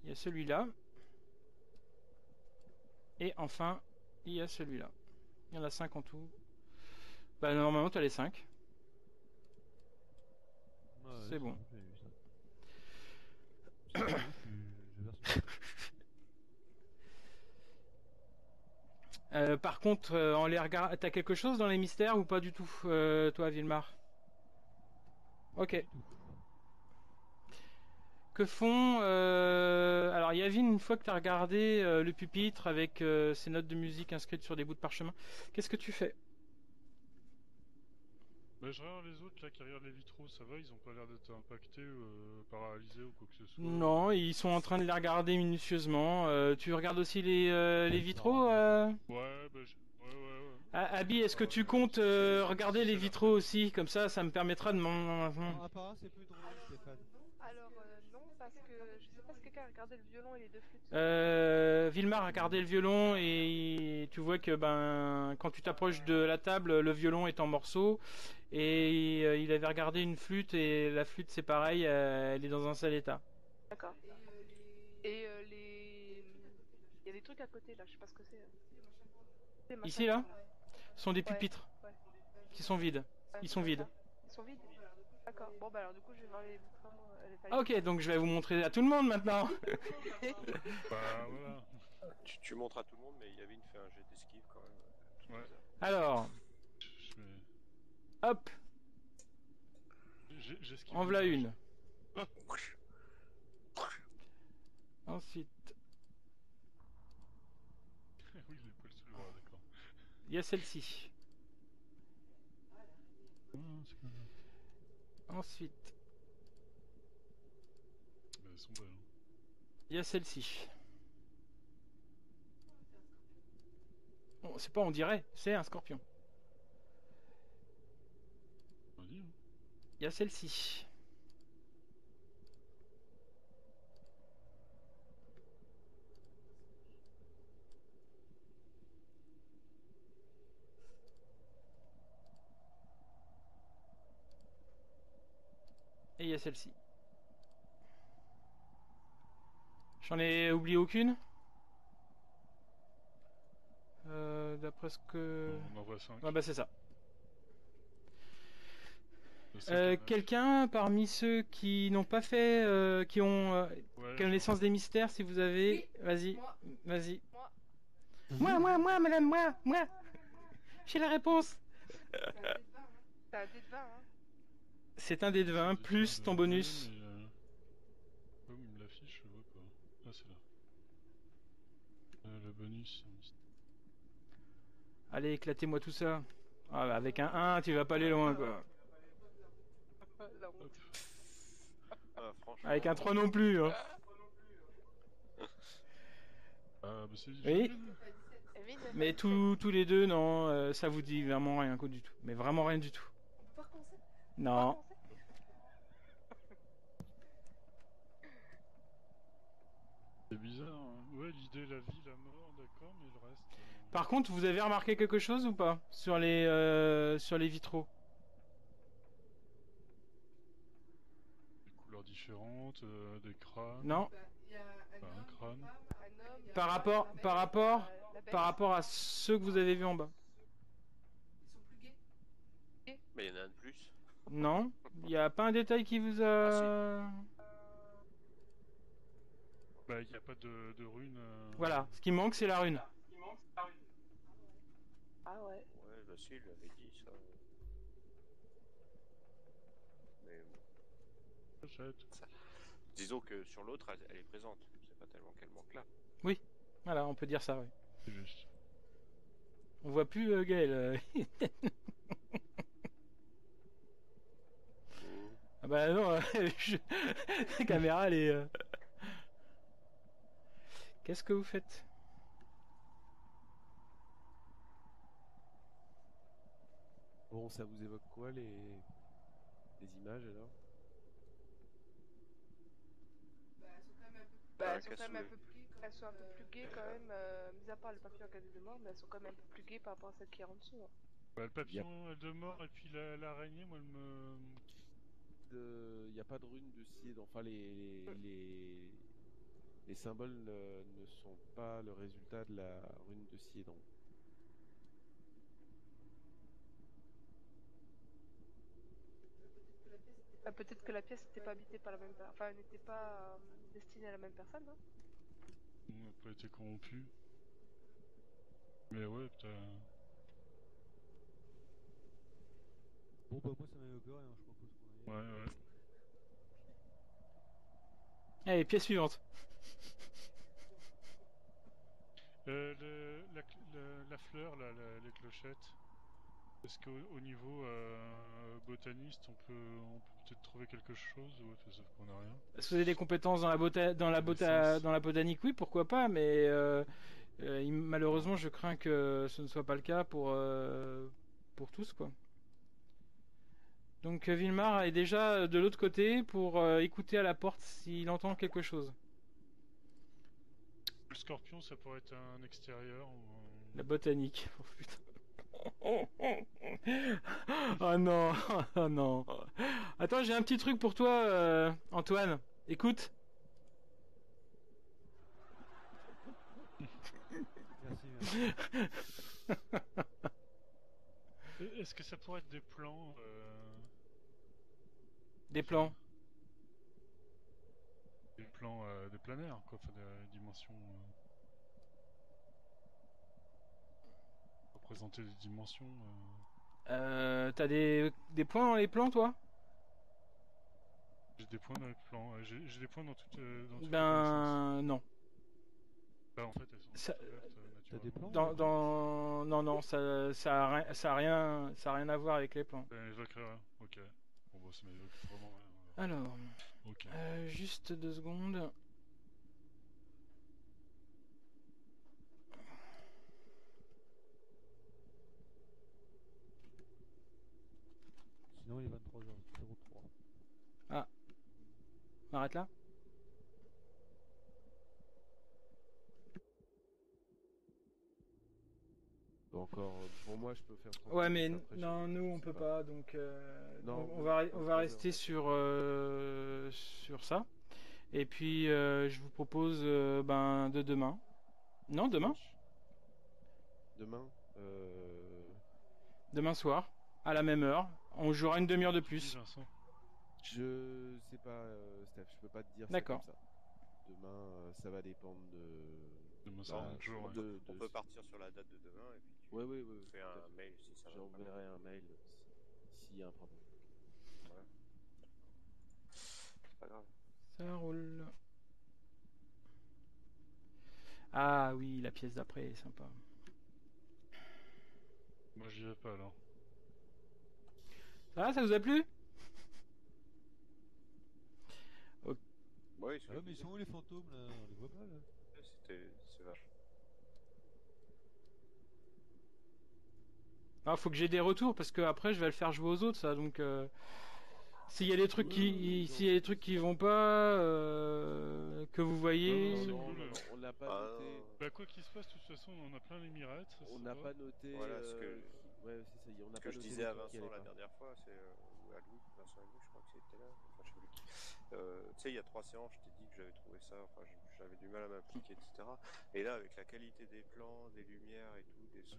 Il y a celui-là. Et enfin, il y a celui-là. Il y en a 5 en tout. Bah normalement tu as les 5.
Ouais,
C'est bon.
j'avais vu ça. J'ai verse une-
Par contre, en les regardant, t'as quelque chose dans les mystères ou pas du tout, toi, Vilmar? Ok.
du tout.
Que font... Alors, Yavin, une fois que t'as regardé le pupitre avec ces notes de musique inscrites sur des bouts de parchemin, qu'est-ce que tu fais?
Bah, je regarde les autres là qui regardent les vitraux, ça va, ils ont pas l'air d'être impactés, paralysés ou quoi que ce soit.
Non, ils sont en train de les regarder minutieusement. Tu regardes aussi les vitraux
Ouais, bah ouais.
Abby, est-ce que tu comptes regarder les vitraux aussi? Comme ça me permettra de m'en...
Non, apparemment, c'est plus drôle, Stéphane.
Alors, non, parce que je sais pas si quelqu'un a regardé le violon et les deux flûtes.
Vilmar a regardé le violon et tu vois que ben quand tu t'approches de la table, le violon est en morceaux et il avait regardé une flûte et la flûte c'est pareil, elle est dans un sale état.
D'accord. Et il y a des trucs à côté là, je sais pas ce que c'est. Des machins
Ici là,
qui sont
ce sont des
Ouais,
pupitres
ouais.
qui sont vides.
Ouais,
Ils sont
c'est
vides.
ça. Ils sont vides. D'accord. Bon bah alors du coup je vais voir les vitraux.
Ah, ok, donc je vais vous montrer à tout le monde maintenant.
Bah voilà.
Tu montres à tout le monde, mais Yavin fait un jet d'esquive quand même. Tout
Ouais.
bizarre.
Alors,
Je vais...
hop,
J'esquive
en voilà
l'image.
une. Ensuite,
Oui, les poils sous le bras, d'accord.
il y a celle-ci.
C'est pas grave.
Ensuite,
Bah, elles sont belles. Hein.
il y a celle-ci. Bon, c'est pas on dirait, c'est un scorpion.
Vas-y, hein.
Il y a celle-ci. Et il y a celle-ci. J'en ai oublié aucune? d'après ce que...
On envoie 5.
Ouais, bah c'est ça.
Le 5
Quelqu'un parmi ceux qui n'ont pas fait, qui ont
ouais,
connaissance des mystères, si vous avez... Vas-y,
Moi.
vas-y.
Moi.
Moi, madame, moi. J'ai la réponse.
C'est un dé de 20, hein.
C'est un dé de 20 plus ton bonus.
Où il me l'affiche, je vois pas. Ah, c'est là. Le bonus.
Allez, éclatez-moi tout ça. Ah, bah, avec un 1, tu vas pas aller loin, quoi.
La honte.
Ah, franchement.
Avec un 3 non plus, hein.
Ah, bah c'est
Oui.
Evine,
Mais tous les deux, non, ça vous dit vraiment rien, quoi, du tout. Mais vraiment rien du tout. Non.
C'est bizarre, hein. Ouais, l'idée, la vie, la mort, d'accord, mais le reste...
Par contre, vous avez remarqué quelque chose ou pas sur les vitraux?
Des couleurs différentes, des crânes...
Non.
Bah, un crâne.
un homme,
Par
la bête.
rapport à ceux que vous avez vus en bas.
Mais il y en a un de plus.
Non. Il n'y a pas un détail qui vous a...
Bah, il n'y a pas de rune...
Voilà. Ce qui manque, c'est la rune.
Ah ouais.
Ouais, bah si, il lui avait dit ça. Mais
Peut-être.
disons que sur l'autre, elle est présente. C'est pas tellement qu'elle manque là.
Voilà, on peut dire ça, oui.
C'est juste.
On voit plus Gaël. Ah bah non, la caméra, elle est... Qu'est-ce que vous faites?
Bon, ça vous évoque quoi les images alors?
Bah,
Ah,
elles sont quand même un
cassoulet.
peu plus, elles sont un peu plus gaies quand même, mis à part le papillon à de mort, mais elles sont quand même un peu plus gaies par rapport à celles qui est en dessous, hein.
Bah, le papillon de mort et puis l'araignée, moi, elle me...
Il n'y a pas de rune de Sied. Enfin, les symboles ne sont pas le résultat de la rune de Siedon.
Bah, peut-être que la pièce n'était pas habitée par la même personne, enfin, n'était pas destinée à la même personne, hein.
On n'a pas été corrompu. Mais ouais, putain...
Bon, bah, moi, ça m'évoque rien, je propose qu'on aille.
Ouais.
Allez, pièce suivante.
La fleur, là, les clochettes, est-ce qu'au niveau botaniste, on peut peut-être trouver quelque chose ou sauf qu'on n'a rien?
Est-ce que vous avez des compétences dans la botanique? Oui, pourquoi pas, mais malheureusement, je crains que ce ne soit pas le cas pour tous, quoi. Donc Vilmar est déjà de l'autre côté pour écouter à la porte s'il entend quelque chose.
Le scorpion, ça pourrait être un extérieur ou
La botanique. Oh putain. Oh non, oh non. Attends, j'ai un petit truc pour toi, Antoine. Écoute.
Merci.
Est-ce que ça pourrait être des plans
Des plans.
Des plans des planaires, quoi, enfin des dimensions... représenter des dimensions...
T'as des points dans les plans, toi?
J'ai des points dans les plans, j'ai des points dans toutes les connaissances.
Ben non.
Bah en fait elles sont toutes ouvertes
T'as des
naturellement.
plans?
Non, ça a rien à voir avec les plans.
Ça m'évoquerait rien, ok. Bon bah ça m'évoque vraiment rien.
Alors,
Ok.
juste 2 secondes.
Sinon, il est 23h03.
Ah. On arrête là?
Encore, pour moi, je peux faire 30
Ouais, mais
minutes, après,
non,
je
nous on
sais
peut
pas.
pas, donc
Non,
on va
23
rester
heures.
sur ça. Et puis je vous propose de demain. Non, demain?
Demain,
Demain soir, à la même heure. On jouera une demi-heure de
Oui,
plus.
Vincent.
Je sais pas, Steph, je peux pas te dire ça
D'accord.
comme ça. Demain, ça va dépendre
Demain soir,
bah,
un jour, ouais.
On peut partir sur la date de demain et puis tu
Ouais,
fais
tout à
un
fait.
mail si ça va pas.
J'enverrai un mail s'il y a un problème.
Ouais. C'est pas grave.
Ça roule. Ah oui, la pièce d'après est sympa.
Moi, j'y vais pas alors.
Ça vous a plu?
Ouais,
Ah ouais, mais ils sont où les fantômes là? On les voit pas là.
c'est vache.
Ah, faut que j'ai des retours parce que après je vais le faire jouer aux autres ça. Donc s'il y a des trucs s'il y a des trucs qui vont pas, que vous voyez.
Non, c'est
Non,
cool,
non, on l'a pas
Ah,
noté.
Bah, quoi qu'il se passe, de toute façon, on en a plein les mirettes. Ça,
On
ça
n'a
va.
pas noté.
Voilà, ce que-
Ouais, c'est ça. On n'a
Ce
pas
que je
noté
disais
les
à
trucs qui
Vincent
allaient
la
pas.
dernière fois, ou à Louis, Vincent et Louis, je crois que c'était là, enfin je sais plus qui. Tu sais, il y a 3 séances, je t'ai dit que j'avais trouvé ça, enfin j'avais du mal à m'appliquer, etc. Et là, avec la qualité des plans, des lumières et tout, des sons,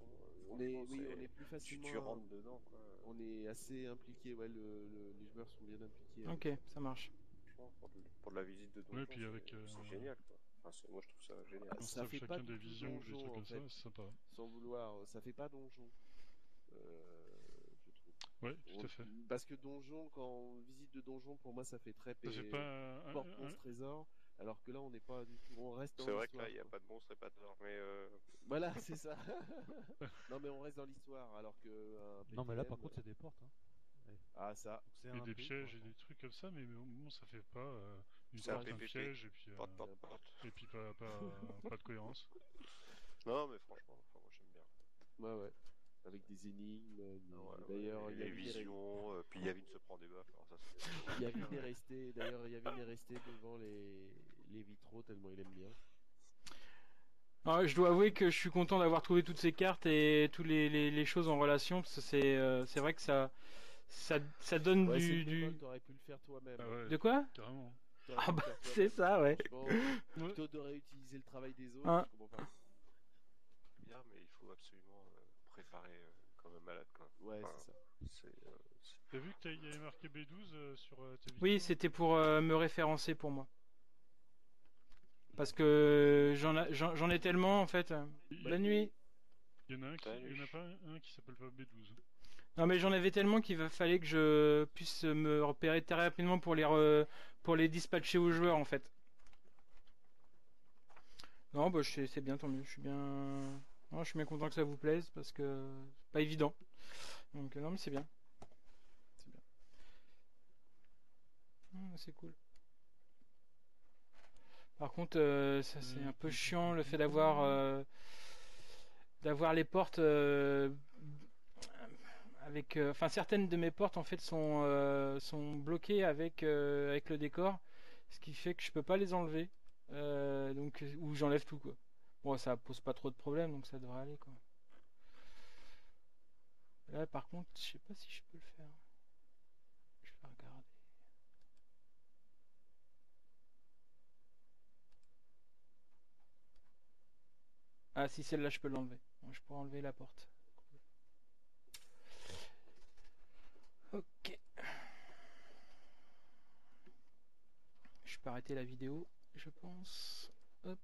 On est,
franchement,
oui, on est plus facilement.
tu rentres dedans, quoi.
On est assez impliqué. Ouais, les joueurs sont bien impliqués. avec
Ok,
ça.
ça marche.
Franchement, pour de la visite de donjon,
Ouais, puis avec,
c'est génial, quoi. Enfin, moi, je trouve ça génial.
On se
Ça
tape
fait pas
chacun
du
des
tout
visions, des
donjon,
trucs
en
comme ça,
fait.
c'est sympa.
Sans vouloir, ça fait pas donjon. Je trouve.
Ouais, tout à fait.
Parce que donjon, quand visite de donjon, pour moi, ça fait très
Ça fait pas
porte monstre trésor, alors que là, on n'est pas du tout. On reste dans
C'est vrai
l'histoire.
que là, il n'y a pas de monstre et pas d'or, mais
Voilà, c'est ça. Non, mais on reste dans l'histoire, alors que un
Non, mais là
PTM,
par contre, il y a des portes. Hein.
Ah, ça.
Donc c'est
et
un
des
prix,
pièges
pour
et des
l'instant.
trucs comme ça, mais bon, ça fait pas une
C'est un
porte, un
PPP.
piège,
porte.
et puis pas de cohérence.
Non, mais franchement, enfin, moi j'aime bien.
Ouais. Avec des énigmes.
Ouais,
D'ailleurs,
les visions, puis Yavin se prend des baffes, alors ça c'est bien.
Yavin est resté. D'ailleurs, Yavin est resté devant les vitraux tellement il aime bien.
Alors, je dois avouer que je suis content d'avoir trouvé toutes ces cartes et toutes les choses en relation parce que c'est vrai que ça donne
Ouais, c'est
du,
le
du...
bémol, t'aurais pu le faire toi-même.
Ah ouais,
De quoi?
carrément.
T'aurais
Ah
pu le
bah
faire
c'est
toi-même.
ça, ouais.
Bon,
Ouais.
plutôt de réutiliser le travail des autres,
Hein.
je comprends pas.
Bien, mais il faut absolument préparer comme un malade, quoi.
Ouais,
Enfin,
c'est ça.
T'as vu qu'il y avait marqué B12 sur ta vision?
Oui, c'était pour me référencer pour moi. Parce que j'en ai tellement en fait. La nuit.
Il y en a pas un qui s'appelle pas B12.
Non mais j'en avais tellement qu'il fallait que je puisse me repérer très rapidement pour les dispatcher aux joueurs en fait. Non bah c'est bien, tant mieux. Je suis bien content que ça vous plaise parce que c'est pas évident. Donc non mais c'est bien. C'est bien. C'est cool. Par contre ça c'est un peu chiant le fait d'avoir les portes avec enfin certaines de mes portes en fait sont bloquées avec le décor, ce qui fait que je peux pas les enlever, donc ou j'enlève tout quoi. Bon, ça pose pas trop de problèmes donc ça devrait aller quoi. Là par contre je sais pas si je peux le faire, je vais regarder. Ah si, celle-là je peux l'enlever. Bon, je pourrais enlever la porte. Ok. Je peux arrêter la vidéo, je pense. Hop.